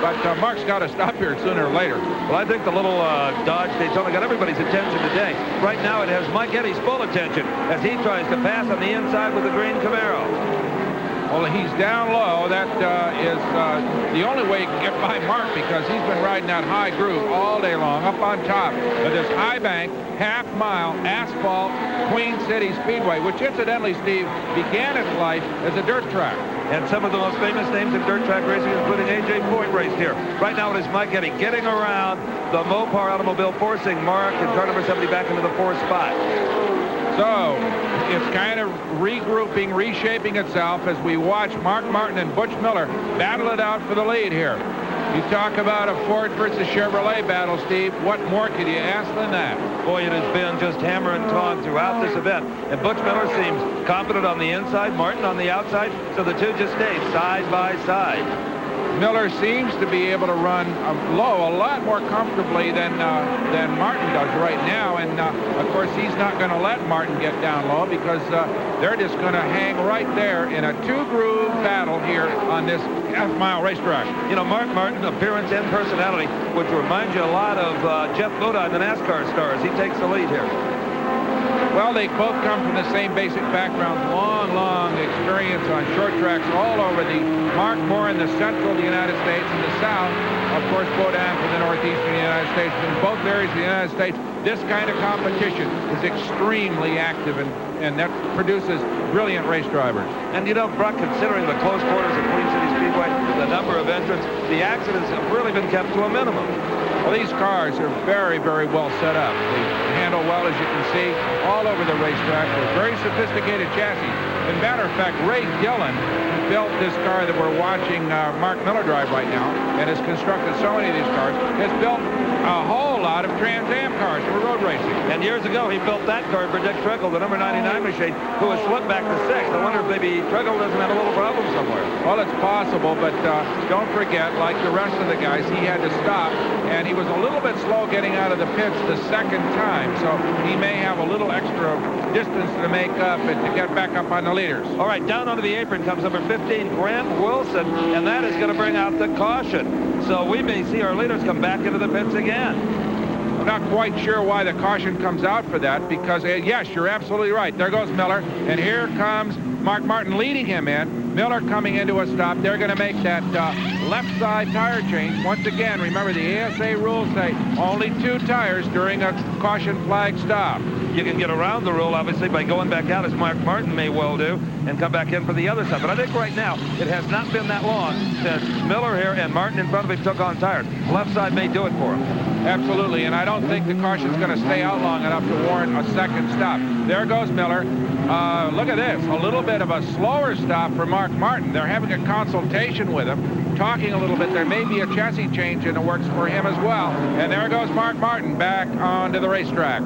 But Mark's got to stop here sooner or later.
Well, I think the little Dodge Daytona got everybody's attention today. Right now it has Mike Eddy's full attention as he tries to pass on the inside with the green Camaro.
Well, he's down low. That is the only way you can get by Mark, because he's been riding that high groove all day long, up on top of this high bank, half-mile asphalt Queen City Speedway, which incidentally, Steve, began its life as a dirt track.
And some of the most famous names in dirt track racing, including A.J. Foyt, raced here. Right now it is Mike Eddy getting around the Mopar automobile, forcing Mark and car number 70 back into the 4th spot.
So it's kind of regrouping, reshaping itself as we watch Mark Martin and Butch Miller battle it out for the lead here. You talk about a Ford versus Chevrolet battle, Steve. What more could you ask than that?
Boy, it has been just hammer and tong throughout this event. And Butch Miller seems confident on the inside, Martin on the outside, so the two just stay side by side.
Miller seems to be able to run low a lot more comfortably than Martin does right now. And, of course, he's not going to let Martin get down low, because they're just going to hang right there in a 2-groove battle here on this half-mile racetrack.
You know, Mark Martin, appearance and personality, which reminds you a lot of Jeff Bodine, the NASCAR stars. He takes the lead here.
Well, they both come from the same basic backgrounds, long experience on short tracks all over the Mark more in the central of the United States and the south. Of course, Bodine from the northeastern United States. In both areas of the United States, this kind of competition is extremely active, and that produces brilliant race drivers.
And, you know, Brock, considering the close quarters of Queen City Speedway, the number of entrants, the accidents have really been kept to a minimum.
Well, these cars are very well set up. They handle well, as you can see, all over the racetrack with very sophisticated chassis. As a matter of fact, Ray Dillon built this car that we're watching Mark Miller drive right now, and has constructed so many of these cars, has built a whole lot of Trans Am cars for road racing.
And years ago, he built that car for Dick Trickle, the number 99 machine, who has slipped back to 6th. I wonder if maybe Trickle doesn't have a little problem somewhere.
Well, it's possible, but don't forget, like the rest of the guys, he had to stop, and he was a little bit slow getting out of the pits the second time, so he may have a little extra distance to make up and to get back up on the leaders.
All right, down onto the apron comes number 15, Grant Wilson, and that is going to bring out the caution. So we may see our leaders come back into the pits again.
I'm not quite sure why the caution comes out for that, because, yes, you're absolutely right. There goes Miller, and here comes Mark Martin leading him in. Miller coming into a stop. They're going to make that left side tire change. Once again, remember the ASA rules say only 2 tires during a caution flag stop.
You can get around the rule, obviously, by going back out, as Mark Martin may well do, and come back in for the other side. But I think right now, it has not been that long since Miller here and Martin in front of him took on tires. Left side may do it for him.
Absolutely, and I don't think the caution's going to stay out long enough to warrant a second stop. There goes Miller. Look at this, a little bit of a slower stop for Mark Martin. They're having a consultation with him, talking a little bit. There may be a chassis change in the works for him as well. And there goes Mark Martin back onto the racetrack.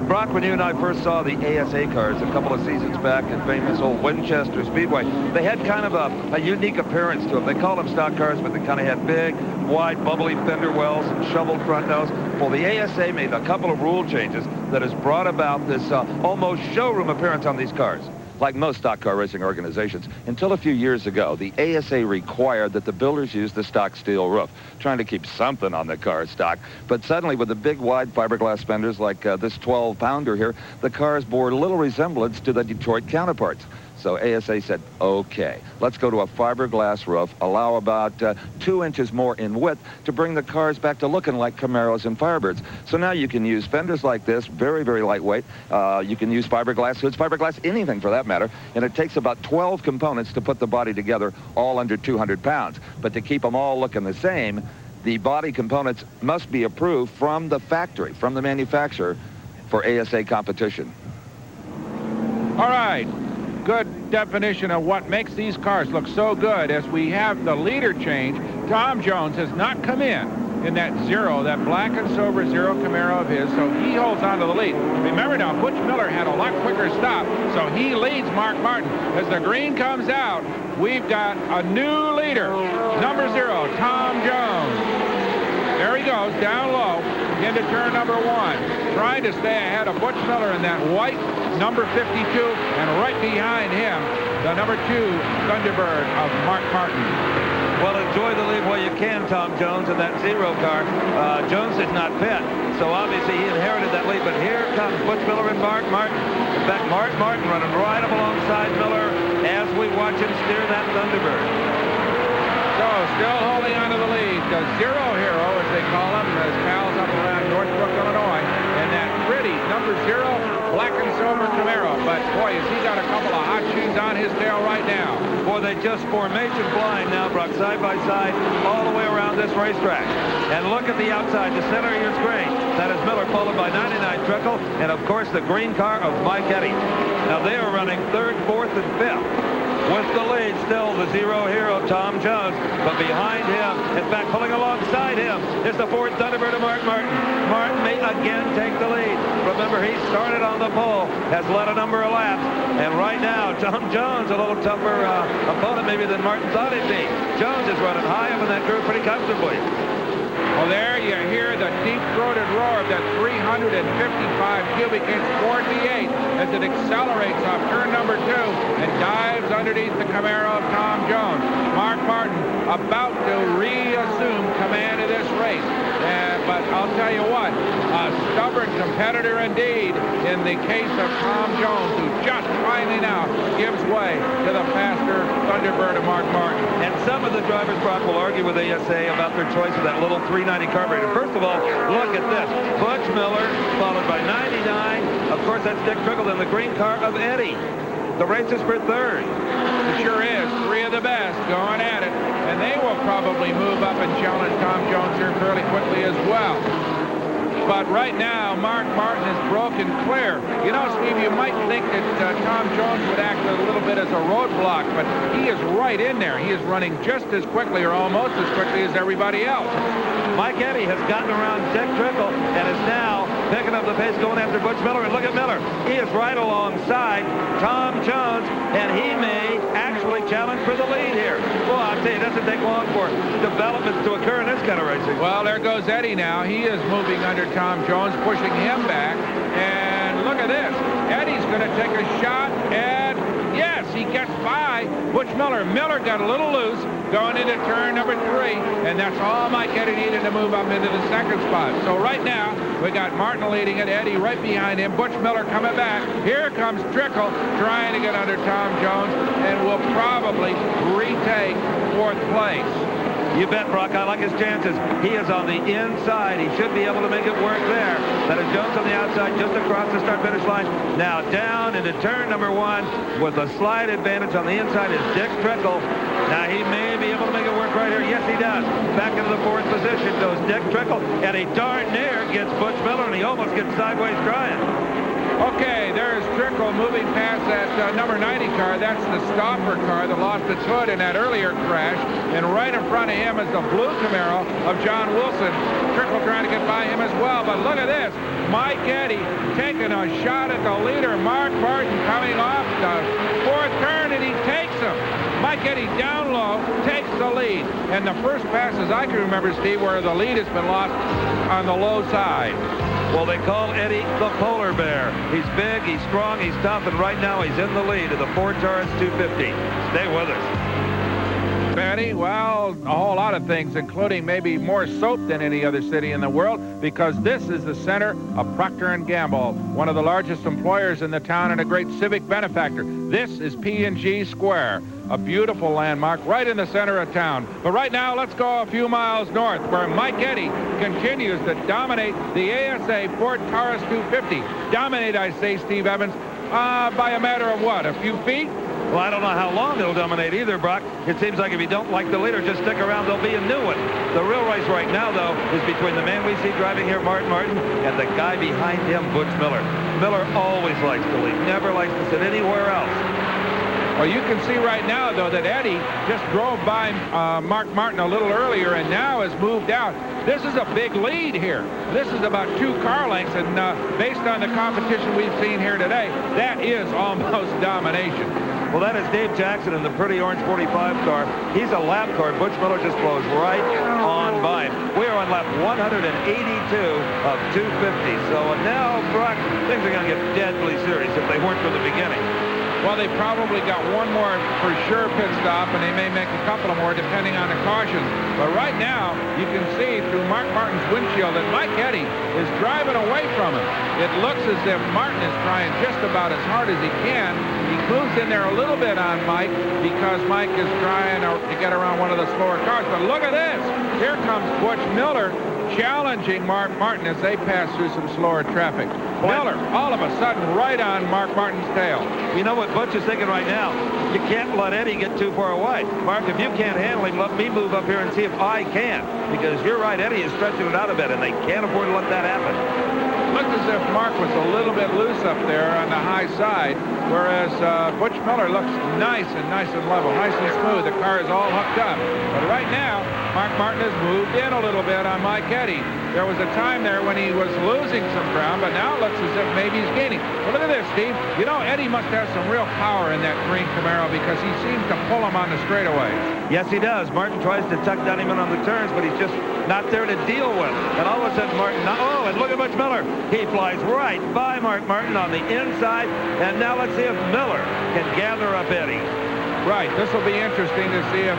Brock, when you and I first saw the ASA cars a couple of seasons back in famous old Winchester Speedway, they had kind of a unique appearance to them. They called them stock cars, but they kind of had big, wide, bubbly fender wells and shoveled front nose. Well, the ASA made a couple of rule changes that has brought about this almost showroom appearance on these cars. Like most stock car racing organizations, until a few years ago, the ASA required that the builders use the stock steel roof, trying to keep something on the car stock. But suddenly, with the big, wide fiberglass fenders like this 12-pounder here, the cars bore little resemblance to the Detroit counterparts. So ASA said, okay, let's go to a fiberglass roof, allow about 2 inches more in width to bring the cars back to looking like Camaros and Firebirds. So now you can use fenders like this, very, very lightweight. You can use fiberglass hoods, fiberglass anything for that matter, and it takes about 12 components to put the body together, all under 200 pounds. But to keep them all looking the same, the body components must be approved from the factory, from the manufacturer, for ASA competition.
All right. Good definition of what makes these cars look so good. As we have the leader change, Tom Jones has not come in that zero, that black and silver zero Camaro of his, so he holds on to the lead. Remember now, Butch Miller had a lot quicker stop, so he leads Mark Martin. As the green comes out, we've got a new leader, number 0, Tom Jones. There he goes, down low, into turn number 1, trying to stay ahead of Butch Miller in that white number 52, and right behind him, the number 2 Thunderbird of Mark Martin.
Well, enjoy the lead while you can, Tom Jones, in that zero car. Jones did not pit, so obviously he inherited that lead, but here comes Butch Miller and Mark Martin. In fact, Mark Martin running right up alongside Miller as we watch him steer that Thunderbird.
So, still holding on to the lead, the Zero Hero, as they call him, his pals up around Northbrook, Illinois, and that pretty number 0 black and silver Camaro. But, boy, has he got a couple of hot shoes on his tail right now.
Boy, they just formation blind now, Brock, side by side, all the way around this racetrack. And look at the outside, the center of your screen. That is Miller, followed by 99 Trickle, and, of course, the green car of Mike Eddy. Now, they are running 3rd, 4th, and 5th. With the lead, still the Zero Hero, Tom Jones. But behind him, in fact, pulling alongside him, is the Ford Thunderbird of Mark Martin. Martin may again take the lead. Remember, he started on the pole, has led a number of laps. And right now, Tom Jones, a little tougher opponent maybe than Martin thought he'd be. Jones is running high up in that group pretty comfortably.
Well, there you hear the deep-throated roar of that 355 cubic inch Ford V8 as it accelerates off turn number 2 and dives underneath the Camaro of Tom Jones. Mark Martin about to reassume command of this race. But I'll tell you what, a stubborn competitor indeed in the case of Tom Jones, who just finally now gives way to the faster Thunderbird of Mark Martin.
And some of the drivers, Brock, will argue with ASA about their choice of that little 390 carburetor. First of all, look at this. Butch Miller, followed by 99. Of course, that's Dick Trickle in the green car of Eddy. The race is for 3rd.
It sure is. 3 of the best going at it. And they will probably move up and challenge Tom Jones here fairly quickly as well. But right now, Mark Martin is broken clear. You know, Steve, you might think that Tom Jones would act a little bit as a roadblock, but he is right in there. He is running just as quickly or almost as quickly as everybody else.
Mike Eddy has gotten around Dick Trickle and is now picking up the pace going after Butch Miller. And look at Miller. He is right alongside Tom Jones, and he may actually challenge for the lead here. Well, I'll tell you, it doesn't take long for developments to occur in this kind of racing.
Well, there goes Eddy now. He is moving under Tom Jones, pushing him back. And look at this. Eddy's going to take a shot, and yes, he He gets by Butch Miller. Miller got a little loose going into turn number 3, and that's all Mike Eddy needed to move up into the second spot. So right now, we got Martin leading it, Eddy right behind him, Butch Miller coming back. Here comes Trickle trying to get under Tom Jones, and will probably retake 4th place.
You bet, Brock. I like his chances. He is on the inside. He should be able to make it work there. That is Jones on the outside, just across the start-finish line. Now down into turn number 1 with a slight advantage on the inside is Dick Trickle. Now he may be able to make it work right here. Yes, he does. Back into the 4th position goes Dick Trickle, and he darn near gets Butch Miller, and he almost gets sideways trying.
Okay, there's Trickle moving past that number 90 car. That's the stopper car that lost its hood in that earlier crash. And right in front of him is the blue Camaro of John Wilson. Trickle trying to get by him as well. But look at this. Mike Eddy taking a shot at the leader, Mark Martin, coming off the 4th turn, and he takes him. Mike Eddy down low takes the lead. And the first passes I can remember, Steve, where the lead has been lost on the low side.
Well, they call Eddy the polar bear. He's big, he's strong, he's tough, and right now he's in the lead of the Ford Taurus 250. Stay with us.
Benny, well, a whole lot of things, including maybe more soap than any other city in the world, because this is the center of Procter & Gamble, one of the largest employers in the town and a great civic benefactor. This is P&G Square, a beautiful landmark right in the center of town. But right now, let's go a few miles north, where Mike Eddy continues to dominate the ASA Ford Taurus 250. Dominate, I say, Steve Evans, by a matter of what, a few feet?
Well, I don't know how long he'll dominate either, Brock. It seems like if you don't like the leader, just stick around. There'll be a new one. The real race right now, though, is between the man we see driving here, Martin Martin, and the guy behind him, Butch Miller. Miller always likes to lead, never likes to sit anywhere else.
Well, you can see right now, though, that Eddy just drove by Mark Martin a little earlier and now has moved out. This is a big lead here. This is about 2 car lengths, and based on the competition we've seen here today, that is almost domination.
Well, that is Dave Jackson in the pretty orange 45 car. He's a lap car. Butch Miller just blows right on by him. We are on lap 182 of 250. So now, Brock, things are going to get deadly serious if they weren't from the beginning.
Well, they probably got one more for sure pit stop, and they may make a couple of more depending on the cautions. But right now, you can see through Mark Martin's windshield that Mike Eddy is driving away from him. It looks as if Martin is trying just about as hard as he can. He moves in there a little bit on Mike because Mike is trying to get around one of the slower cars. But look at this. Here comes Butch Miller challenging Mark Martin as they pass through some slower traffic. Miller, all of a sudden, right on Mark Martin's tail.
You know what Butch is thinking right now? You can't let Eddy get too far away. Mark, if you can't handle him, let me move up here and see if I can. Because you're right, Eddy is stretching it out a bit, and they can't afford to let that happen.
Looks as if Mark was a little bit loose up there on the high side, whereas Butch Miller looks nice and level, nice and smooth. The car is all hooked up. But right now, Mark Martin has moved in a little bit on Mike Eddy. There was a time there when he was losing some ground, but now it looks as if maybe he's gaining. But look at this, Steve. You know, Eddy must have some real power in that green Camaro because he seems to pull him on the straightaways.
Yes, he does. Martin tries to tuck down him in on the turns, but he's just not there to deal with. And all of a sudden, Martin, oh, and look at Butch Miller. He flies right by Mark Martin on the inside. And now let's see if Miller can gather up Eddy.
Right. This will be interesting to see if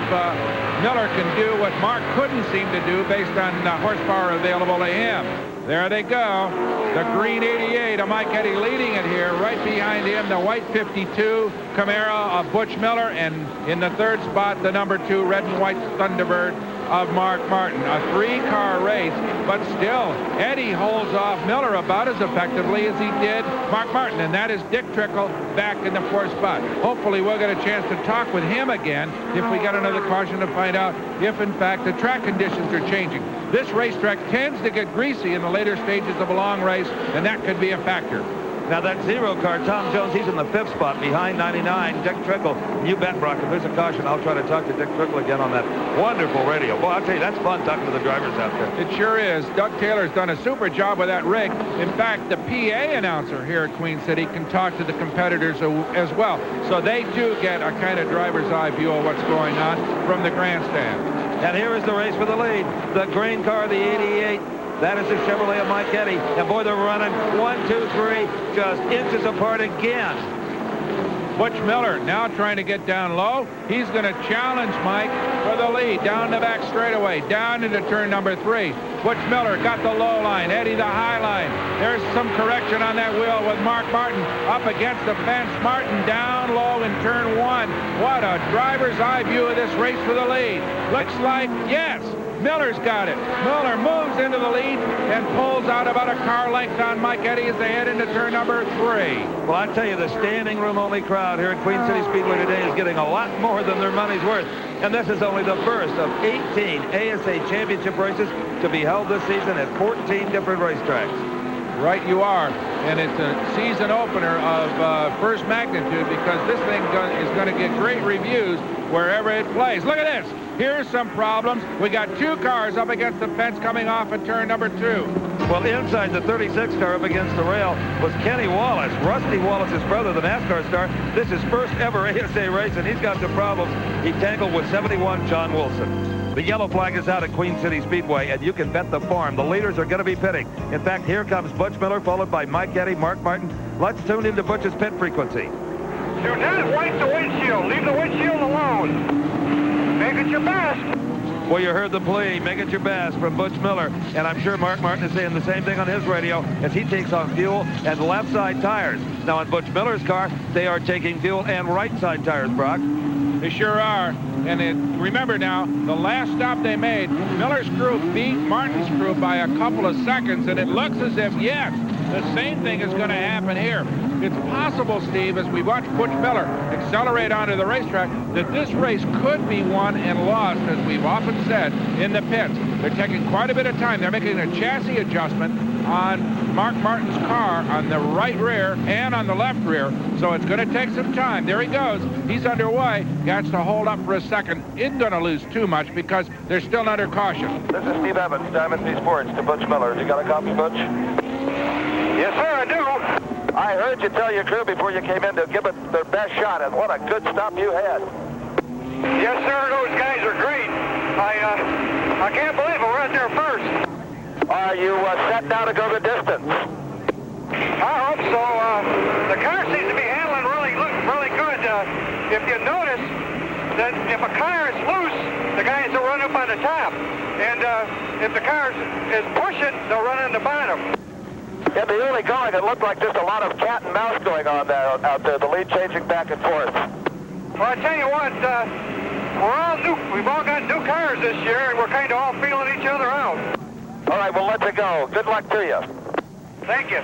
Miller can do what Mark couldn't seem to do based on horsepower available to him. There they go. The green 88 of Mike Eddy leading it here. Right behind him, the white 52 Camaro of Butch Miller. And in the 3rd spot, the number 2 red and white Thunderbird of Mark Martin. A 3-car race, but still, Eddy holds off Miller about as effectively as he did Mark Martin, and that is Dick Trickle back in the 4th spot. Hopefully, we'll get a chance to talk with him again if we get another caution to find out if, in fact, the track conditions are changing. This racetrack tends to get greasy in the later stages of a long race, and that could be a factor.
Now that 0 car, Tom Jones, he's in the 5th spot behind 99, Dick Trickle. You bet, Brock, if there's a caution, I'll try to talk to Dick Trickle again on that wonderful radio. Boy, I'll tell you, that's fun talking to the drivers out there.
It sure is. Doug Taylor's done a super job with that rig. In fact, the PA announcer here at Queen City can talk to the competitors as well. So they, too, get a kind of driver's eye view of what's going on from the grandstand.
And here is the race for the lead. The green car, the 88. That is the Chevrolet of Mike Eddy. And boy, they're running 1, 2, 3, just inches apart again.
Butch Miller now trying to get down low. He's going to challenge Mike for the lead. Down the back straightaway, down into turn number 3. Butch Miller got the low line, Eddie the high line. There's some correction on that wheel with Mark Martin up against the fence. Martin down low in turn 1. What a driver's eye view of this race for the lead. Looks like, yes, Miller's got it. Miller moves into the lead and pulls out about a car length on Mike Eddy as they head into turn number 3.
Well, I tell you, the standing room only crowd here at Queen City Speedway today is getting a lot more than their money's worth. And this is only the first of 18 ASA championship races to be held this season at 14 different racetracks.
Right you are. And it's a season opener of first magnitude because this thing is going to get great reviews wherever it plays. Look at this. Here's some problems. We got 2 cars up against the fence coming off at turn number 2.
Well, inside the 36 car up against the rail was Kenny Wallace, Rusty Wallace's brother, the NASCAR star. This is his first ever ASA race, and he's got some problems. He tangled with 71 John Wilson. The yellow flag is out at Queen City Speedway, and you can bet the farm the leaders are going to be pitting. In fact, here comes Butch Miller, followed by Mike Eddy, Mark Martin. Let's tune into Butch's pit frequency.
Do not wipe the windshield. Leave the windshield alone. Make it your best.
Well, you heard the plea, make it your best, from Butch Miller. And I'm sure Mark Martin is saying the same thing on his radio as he takes on fuel and left side tires. Now, on Butch Miller's car, they are taking fuel and right side tires, Brock.
They sure are. And remember now, the last stop they made, Miller's crew beat Martin's crew by a couple of seconds, and it looks as if, yes, the same thing is going to happen here. It's possible, Steve, as we watch Butch Miller accelerate onto the racetrack, that this race could be won and lost, as we've often said, in the pits. They're taking quite a bit of time. They're making a chassis adjustment on Mark Martin's car on the right rear and on the left rear, so it's going to take some time. There he goes. He's underway. Got to hold up for a second. Isn't going to lose too much because they're still under caution.
This is Steve Evans, Diamond B Sports, to Butch Miller. You got a copy, Butch?
Yes, sir, I do.
I heard you tell your crew before you came in to give it their best shot, and what a good stop you had.
Yes, sir, those guys are great. I can't believe it. We're out there first.
Are you set now to go the distance?
I hope so. The car seems to be handling really good. If you notice that if a car is loose, the guys will run up on the top. And if the car is pushing, they'll run on the bottom.
In the early going, it looked like just a lot of cat and mouse going on there out there, the lead changing back and forth.
Well, I tell you what, we're all new. We've all got new cars this year, and we're kind of all feeling each other out.
All right, well, let's go. Good luck to you.
Thank you.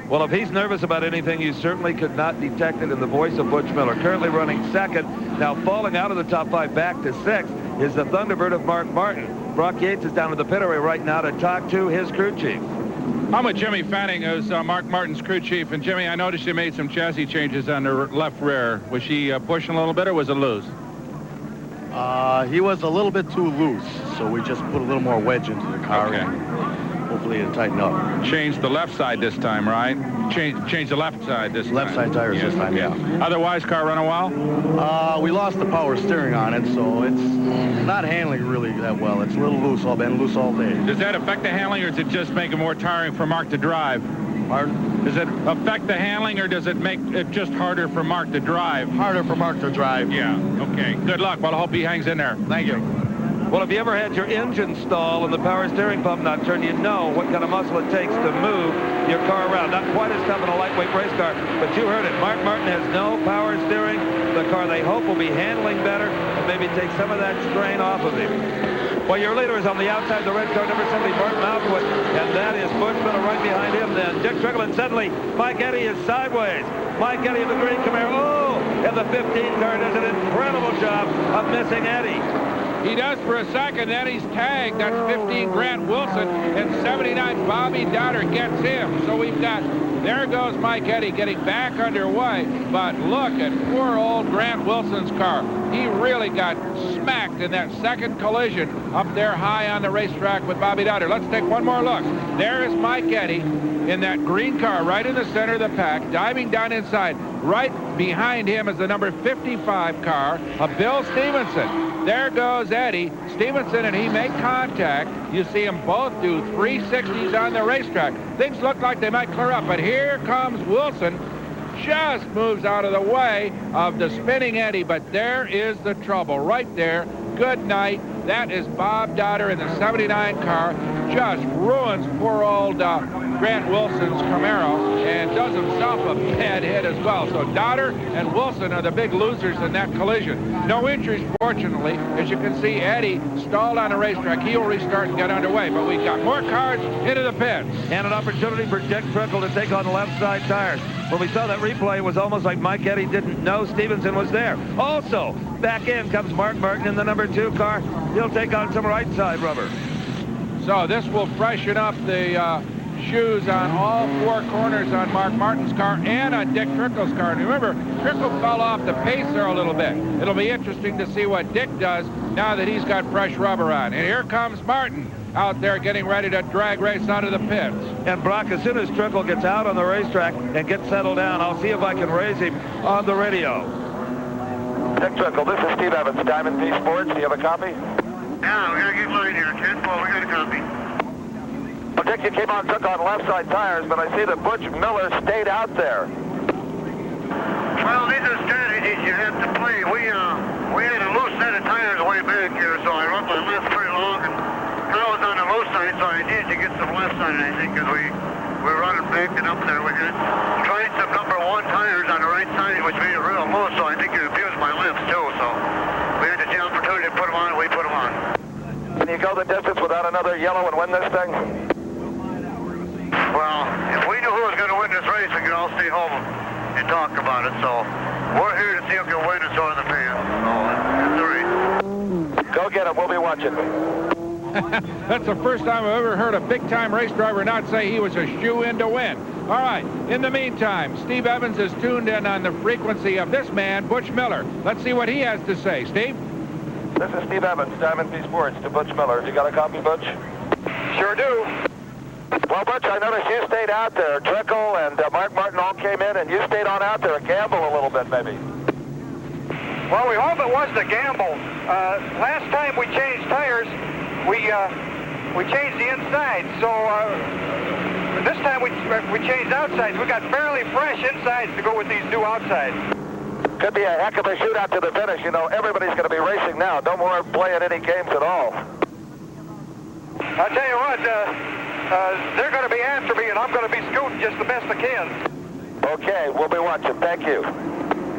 Well, if he's nervous about anything, you certainly could not detect it in the voice of Butch Miller. Currently running second. Now falling out of the top 5 back to 6th is the Thunderbird of Mark Martin. Brock Yates is down in the pit area right now to talk to his crew chief.
I'm with Jimmy Fanning, who's Mark Martin's crew chief. And Jimmy, I noticed you made some chassis changes on the left rear. Was she pushing a little bit, or was it loose?
He was a little bit too loose, so we just put a little more wedge into the car.
Okay.
And hopefully it'll tighten up.
Changed the left side this time, right? Change the left side this time.
Left side tires this time, yeah.
Otherwise, car running well?
We lost the power steering on it, so it's not handling really that well. It's a little loose. I've been loose all day.
Does that affect the handling, or does it just make it more tiring for Mark to drive?
Pardon?
Does it affect the handling, or does it make it just harder for Mark to drive?
Harder for Mark to drive.
Yeah, okay. Good luck. Well, I hope he hangs in there.
Thank you.
Well, if you ever had your engine stall and the power steering pump not turn, you know what kind of muscle it takes to move your car around. Not quite as tough in a lightweight race car, but you heard it. Mark Martin has no power steering. The car they hope will be handling better and maybe take some of that strain off of him. Well, your leader is on the outside of the red car, number 70, Martin Outwood, and that is Butch Miller right behind him then. Dick Trickle, and suddenly Mike Eddy is sideways. Mike Eddy of the green Camaro. Oh, and the 15 car does an incredible job of missing Eddy.
He does for a second, then he's tagged. That's 15 Grant Wilson, and 79 Bobby Dowder gets him. So we've got, there goes Mike Eddy getting back underway. But look at poor old Grant Wilson's car. He really got smacked in that second collision up there high on the racetrack with Bobby Dowder. Let's take one more look. There is Mike Eddy in that green car right in the center of the pack, diving down inside. Right behind him is the number 55 car of Bill Stevenson. There goes Eddy. Stevenson and he make contact. You see them both do 360s on the racetrack. Things look like they might clear up, but here comes Wilson just moves out of the way of the spinning Eddie, but there is the trouble right there. Good night. That is Bob Dodder in the 79 car. Just ruins poor old Grant Wilson's Camaro and does himself a bad hit as well. So Dodder and Wilson are the big losers in that collision. No injuries, fortunately. As you can see, Eddie stalled on the racetrack. He'll restart and get underway, but we've got more cars into the pits.
And an opportunity for Dick Trickle to take on the left side tires. When we saw that replay, it was almost like Mike Eddy didn't know Stevenson was there. Also, back in comes Mark Martin in the number 2 car. He'll take on some right side rubber.
So this will freshen up the shoes on all 4 corners on Mark Martin's car and on Dick Trickle's car. And remember, Trickle fell off the pace there a little bit. It'll be interesting to see what Dick does now that he's got fresh rubber on. And here comes Martin out there getting ready to drag race out of the pits.
And Brock, as soon as Trickle gets out on the racetrack and gets settled down, I'll see if I can raise him on the radio.
Dick Trickle, this is Steve Evans, Diamond P Sports. Do you have a copy?
Yeah, we got to get mine here. 10-4, we got a copy.
Well, Dick, you came on, took on left side tires, but I see that Butch Miller stayed out there.
Well, these are strategies you have to play. We had a loose set of tires way back here, so I run my left pretty long, and I was on the low side, so I needed to get some left side, I think, because we're running back and up there. We had tried some number 1 tires on the right side, which made it real low, so I think it abused my lifts, too, so we had the opportunity to put them on, we put them on.
Can you go the distance without another yellow and win this thing?
Well, if we knew who was going to win this race, we could all stay home and talk about it. So we're here to see who can win, and so are the fans. So that's the race.
Go get him. We'll be watching.
That's the first time I've ever heard a big-time race driver not say he was a shoe-in to win. All right, in the meantime, Steve Evans is tuned in on the frequency of this man, Butch Miller. Let's see what he has to say. Steve?
This is Steve Evans, Diamond P Sports, to Butch Miller. You got a copy, Butch?
Sure do.
Well, Butch, I noticed you stayed out there. Trickle and Mark Martin all came in, and you stayed on out there. Gamble a little bit, maybe.
Well, we hope it was the gamble. Last time we changed tires, we changed the inside. So this time we changed outsides. We got fairly fresh insides to go with these new outsides.
Could be a heck of a shootout to the finish. You know, everybody's going to be racing now. No more playing any games at all.
I'll tell you what, they're going to be after me, and I'm going to be scooting just the best I can.
Okay, we'll be watching. Thank you.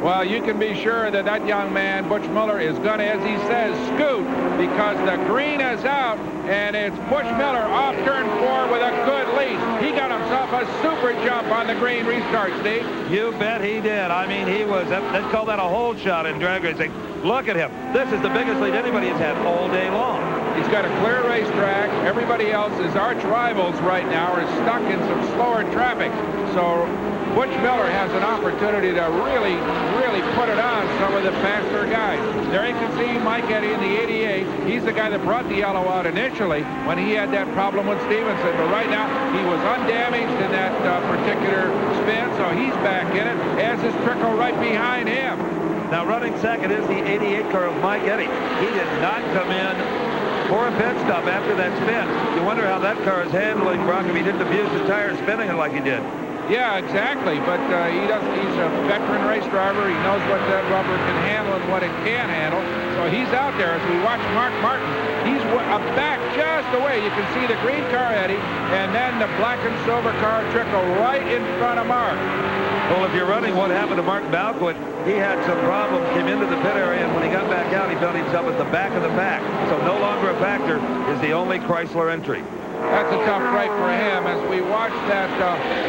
Well, you can be sure that that young man, Butch Miller, is going to, as he says, scoot, because the green is out, and it's Butch Miller off turn 4 with a good lead. He got himself a super jump on the green restart, Steve.
You bet he did. I mean, he was, let's call that a hold shot in drag racing. Look at him. This is the biggest lead anybody has had all day long.
He's got a clear racetrack. Everybody else, his arch rivals right now, are stuck in some slower traffic. So Butch Miller has an opportunity to really put it on some of the faster guys. There you can see Mike Eddy in the 88. He's the guy that brought the yellow out initially when he had that problem with Stevenson. But right now, he was undamaged in that particular spin, so he's back in it, as is Trickle right behind him.
Now running second is the 88 car of Mike Eddy. He did not come in for a pit stop after that spin. You wonder how that car is handling, Brock, if he didn't abuse the tires spinning it like he did.
Yeah, exactly. But he's a veteran race driver. He knows what that rubber can handle and what it can't handle. So he's out there. As we watch Mark Martin, he's back just away. You can see the green car, Eddie, and then the black and silver car Trickle right in front of Mark.
Well, if you're running what happened to Mark Balquit, he had some problems, came into the pit area, and when he got back out, he found himself at the back of the pack. So no longer a factor, is the only Chrysler entry.
That's a tough break for him. As we watch that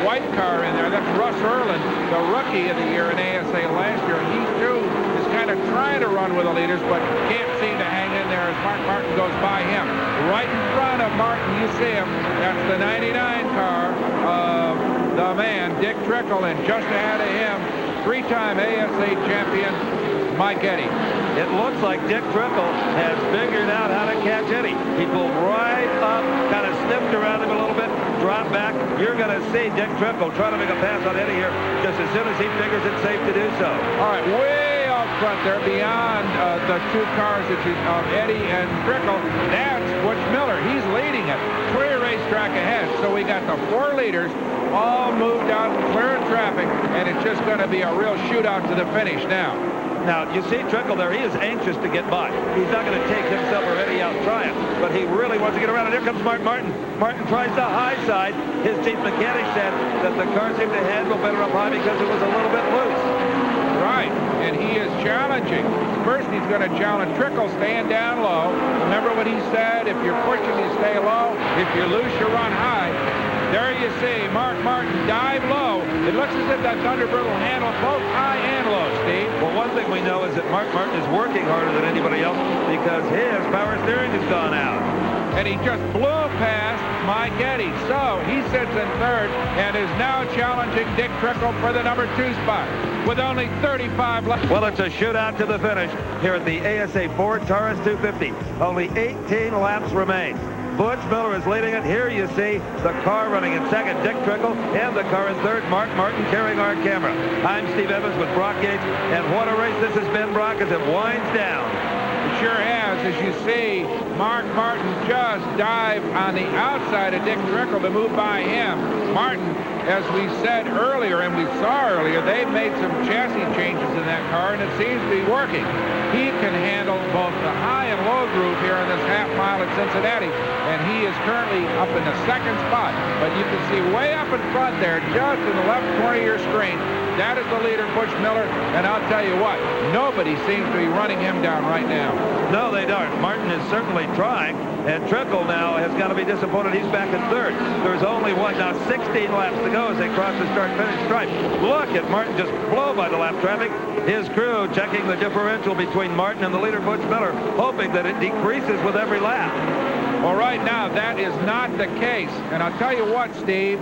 white car in there, that's Russ Erlin, the rookie of the year in ASA last year. And he, too, is kind of trying to run with the leaders, but can't seem to hang in there as Mark Martin goes by him. Right in front of Martin, you see him. That's the 99 car of the man, Dick Trickle, and just ahead of him, 3-time ASA champion, Mike Eddy.
It looks like Dick Trickle has figured out how to catch Eddy. He pulled right up, kind of sniffed around him a little bit, dropped back. You're going to see Dick Trickle try to make a pass on Eddy here just as soon as he figures it's safe to do so.
All right, way off front there beyond the two cars of Eddie and Trickle. That's Butch Miller. He's leading it. Clear racetrack ahead. So we got the 4 leaders all moved out, clearing traffic, and it's just going to be a real shootout to the finish now.
Now, you see Trickle there. He is anxious to get by. He's not going to take himself or Eddie out trying, but he really wants to get around. And here comes Martin. Martin tries the high side. His chief mechanic said that the car seemed to handle better up high because it was a little bit loose.
Right, and he is challenging. First, he's going to challenge Trickle, staying down low. Remember what he said? If you're pushing, you stay low. If you're loose, you run high. There you see Mark Martin dive low. It looks as if that Thunderbird will handle both high and low, Steve.
Well, one thing we know is that Mark Martin is working harder than anybody else because his power steering has gone out.
And he just blew past Mike Eddy. So he sits in third and is now challenging Dick Trickle for the number 2 spot with only 35 left.
Well, it's a shootout to the finish here at the ASA Ford Taurus 250. Only 18 laps remain. Butch Miller is leading it. Here you see the car running in second, Dick Trickle, and the car in third, Mark Martin, carrying our camera. I'm Steve Evans with Brock Yates, and what a race this has been, Brock, as it winds down.
It sure has. As you see, Mark Martin just dived on the outside of Dick Trickle to move by him. Martin, as we said earlier, and we saw earlier, they've made some chassis changes in that car, and it seems to be working. He can handle both the high and low groove here in this half mile at Cincinnati, and he is currently up in the second spot. But you can see way up in front there, just in the left corner of your screen, that is the leader, Butch Miller, and I'll tell you what, nobody seems to be running him down right now.
No, they don't. Martin is certainly trying, and Trickle now has got to be disappointed. He's back in third. There's only now 16 laps to go as they cross the start-finish stripe. Look at Martin just blow by the lap traffic. His crew checking the differential between Martin and the leader, Butch Miller, hoping that it decreases with every lap.
Well, right now, that is not the case. And I'll tell you what, Steve,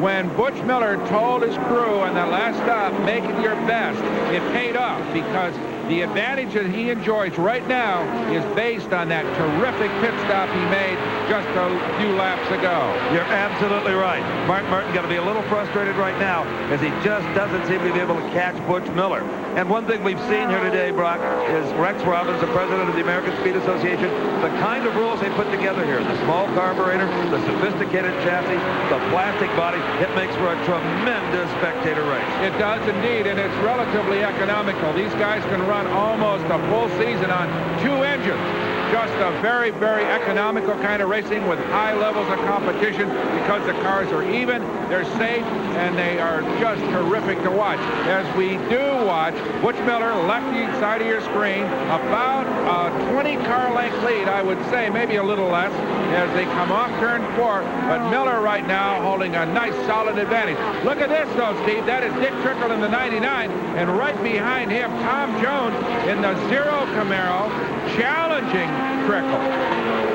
when Butch Miller told his crew on that last stop, make it your best, it paid off because the advantage that he enjoys right now is based on that terrific pit stop he made just a few laps ago.
You're absolutely right. Mark Martin got to be a little frustrated right now as he just doesn't seem to be able to catch Butch Miller. And one thing we've seen here today, Brock, is Rex Robbins, the president of the American Speed Association, the kind of rules they put together here, the small carburetor, the sophisticated chassis, the plastic body, it makes for a tremendous spectator race.
It does indeed, and it's relatively economical. These guys can run almost a full season on 2 engines. Just a very, very economical kind of racing with high levels of competition because the cars are even, they're safe, and they are just terrific to watch. As we do watch, Butch Miller, left side of your screen, about a 20-car length lead, I would say, maybe a little less, as they come off turn 4. But Miller right now holding a nice, solid advantage. Look at this, though, Steve. That is Dick Trickle in the 99, and right behind him, Tom Jones in the 0 Camaro, challenging Trickle.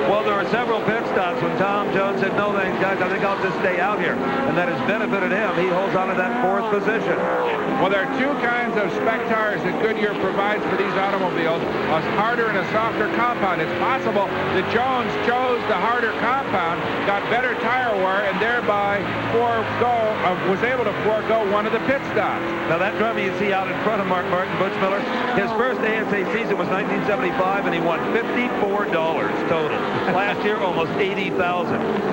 Well, there were several pit stops when Tom Jones said, no, thanks, guys, I think I'll just stay out here. And that has benefited him. He holds on to that 4th position.
Well, there are 2 kinds of spec tires that Goodyear provides for these automobiles, a harder and a softer compound. It's possible that Jones chose the harder compound, got better tire wear, and thereby was able to forego one of the pit stops.
Now, that driver you see out in front of Mark Martin, Butch Miller, his first ASA season was 1975, and he won $54 total. Last year, almost $80,000.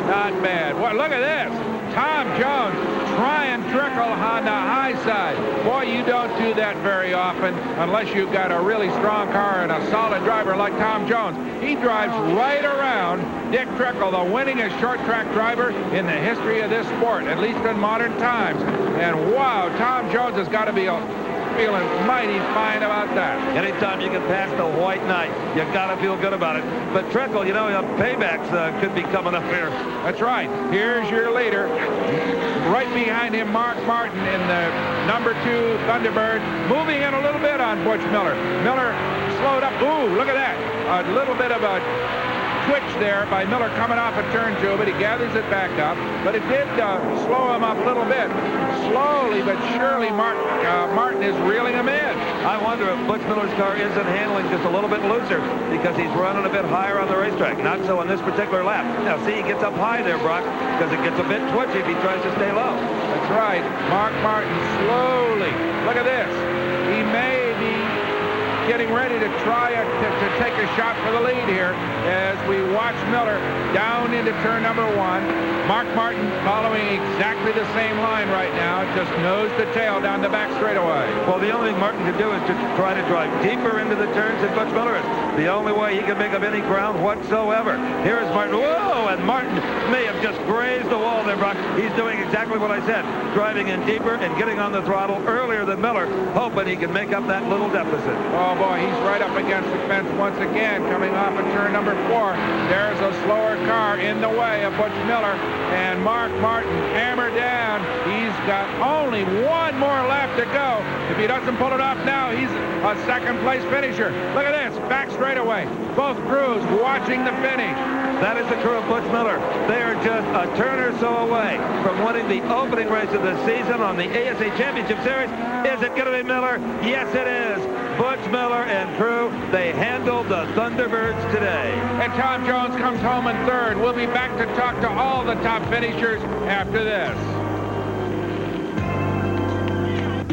Not bad. Well, look at this. Tom Jones trying Trickle on the high side. Boy, you don't do that very often unless you've got a really strong car and a solid driver like Tom Jones. He drives right around Dick Trickle, the winningest short track driver in the history of this sport, at least in modern times. And wow, Tom Jones has got to be feeling mighty fine about that.
Anytime you can pass the white knight, you got to feel good about it. But Trickle, you know, paybacks could be coming up here.
That's right. Here's your leader. Right behind him, Mark Martin in the number 2 Thunderbird, moving in a little bit on Butch Miller. Miller slowed up. Ooh, look at that. A little bit of a twitch there by Miller coming off of turn 2, but he gathers it back up. But it did slow him up a little bit. Slowly but surely, Martin is reeling him in.
I wonder if Butch Miller's car isn't handling just a little bit looser because he's running a bit higher on the racetrack. Not so on this particular lap. Now, see, he gets up high there, Brock, because it gets a bit twitchy if he tries to stay low.
That's right. Mark Martin slowly. Look at this. He may be getting ready to try to take a shot for the lead here as we watch Miller down into turn number 1. Mark Martin following exactly the same line right now, just nose to tail down the back straightaway.
Well, the only thing Martin can do is to try to drive deeper into the turns than Butch Miller is. The only way he can make up any ground whatsoever. Here is Martin. Whoa! And Martin may have just grazed the wall there, Brock. He's doing exactly what I said, driving in deeper and getting on the throttle earlier than Miller, hoping he can make up that little deficit.
Oh, boy, he's right up against the fence once again, coming off of turn number 4. There's a slower car in the way of Butch Miller, and Mark Martin hammered down. He's got only one more lap to go. If he doesn't pull it off now, he's a second-place finisher. Look at this, back straightaway. Both crews watching the finish.
That is the crew of Butch Miller. They are just a turn or so away from winning the opening race of the season on the ASA Championship Series. Is it going to be Miller? Yes, it is. Butch Miller and crew, they handled the Thunderbirds today.
And Tom Jones comes home in third. We'll be back to talk to all the top finishers after this.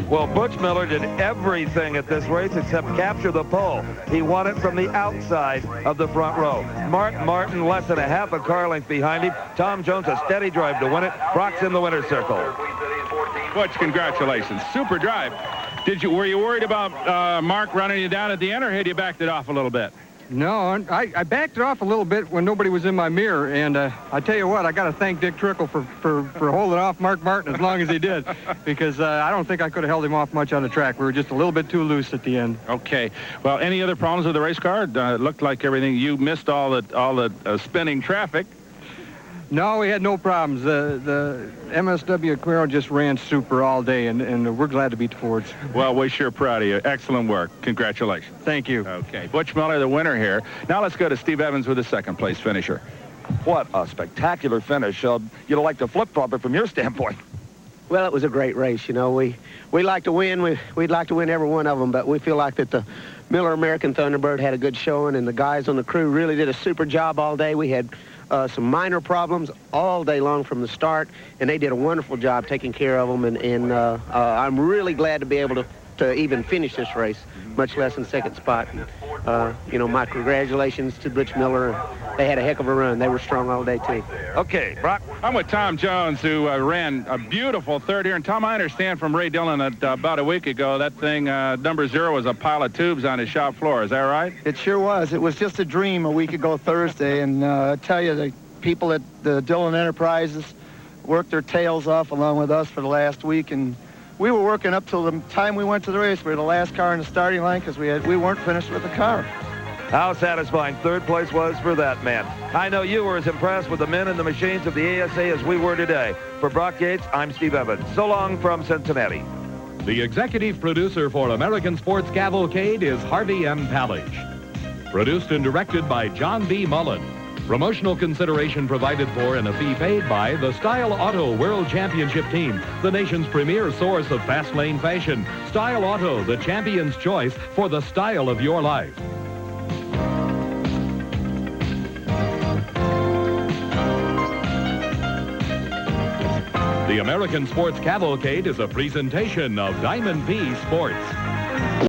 Well, Butch Miller did everything at this race except capture the pole. He won it from the outside of the front row. Mark Martin less than a half a car length behind him. Tom Jones a steady drive to win it. Brock's in the winner's circle.
Butch, congratulations. Super drive. Were you worried about Mark running you down at the end, or had you backed it off a little bit?
No, I backed it off a little bit when nobody was in my mirror, and I tell you what, I got to thank Dick Trickle for holding off Mark Martin as long as he did, because I don't think I could have held him off much on the track. We were just a little bit too loose at the end.
Okay. Well, any other problems with the race car? It looked like everything. You missed all the spinning traffic.
No, we had no problems. The MSW Camaro just ran super all day, and we're glad to beat the Fords.
Well, we're sure proud of you. Excellent work. Congratulations.
Thank you.
Okay. Butch Miller, the winner here. Now let's go to Steve Evans with the second-place finisher.
What a spectacular finish. You'd like to flip-flop it from your standpoint.
Well, it was a great race. You know, we like to win. We'd like to win every one of them, but we feel like that the Miller American Thunderbird had a good showing, and the guys on the crew really did a super job all day. We had some minor problems all day long from the start, and they did a wonderful job taking care of them, and I'm really glad to be able to even finish this race, much less in second spot. You know, my congratulations to Butch Miller. They had a heck of a run. They were strong all day, too.
Okay, Brock.
I'm with Tom Jones, who ran a beautiful third here. And, Tom, I understand from Ray Dillon that about a week ago, that thing, number 0, was a pile of tubes on his shop floor. Is that right?
It sure was. It was just a dream a week ago Thursday. And I tell you, the people at the Dillon Enterprises worked their tails off along with us for the last week. And we were working up till the time we went to the race. We were the last car in the starting line because we weren't finished with the car.
How satisfying third place was for that man. I know you were as impressed with the men and the machines of the ASA as we were today. For Brock Yates, I'm Steve Evans. So long from Cincinnati.
The executive producer for American Sports Cavalcade is Harvey M. Pallage. Produced and directed by John B. Mullen. Promotional consideration provided for and a fee paid by the Style Auto World Championship Team, the nation's premier source of fast lane fashion. Style Auto, the champion's choice for the style of your life. The American Sports Cavalcade is a presentation of Diamond P Sports.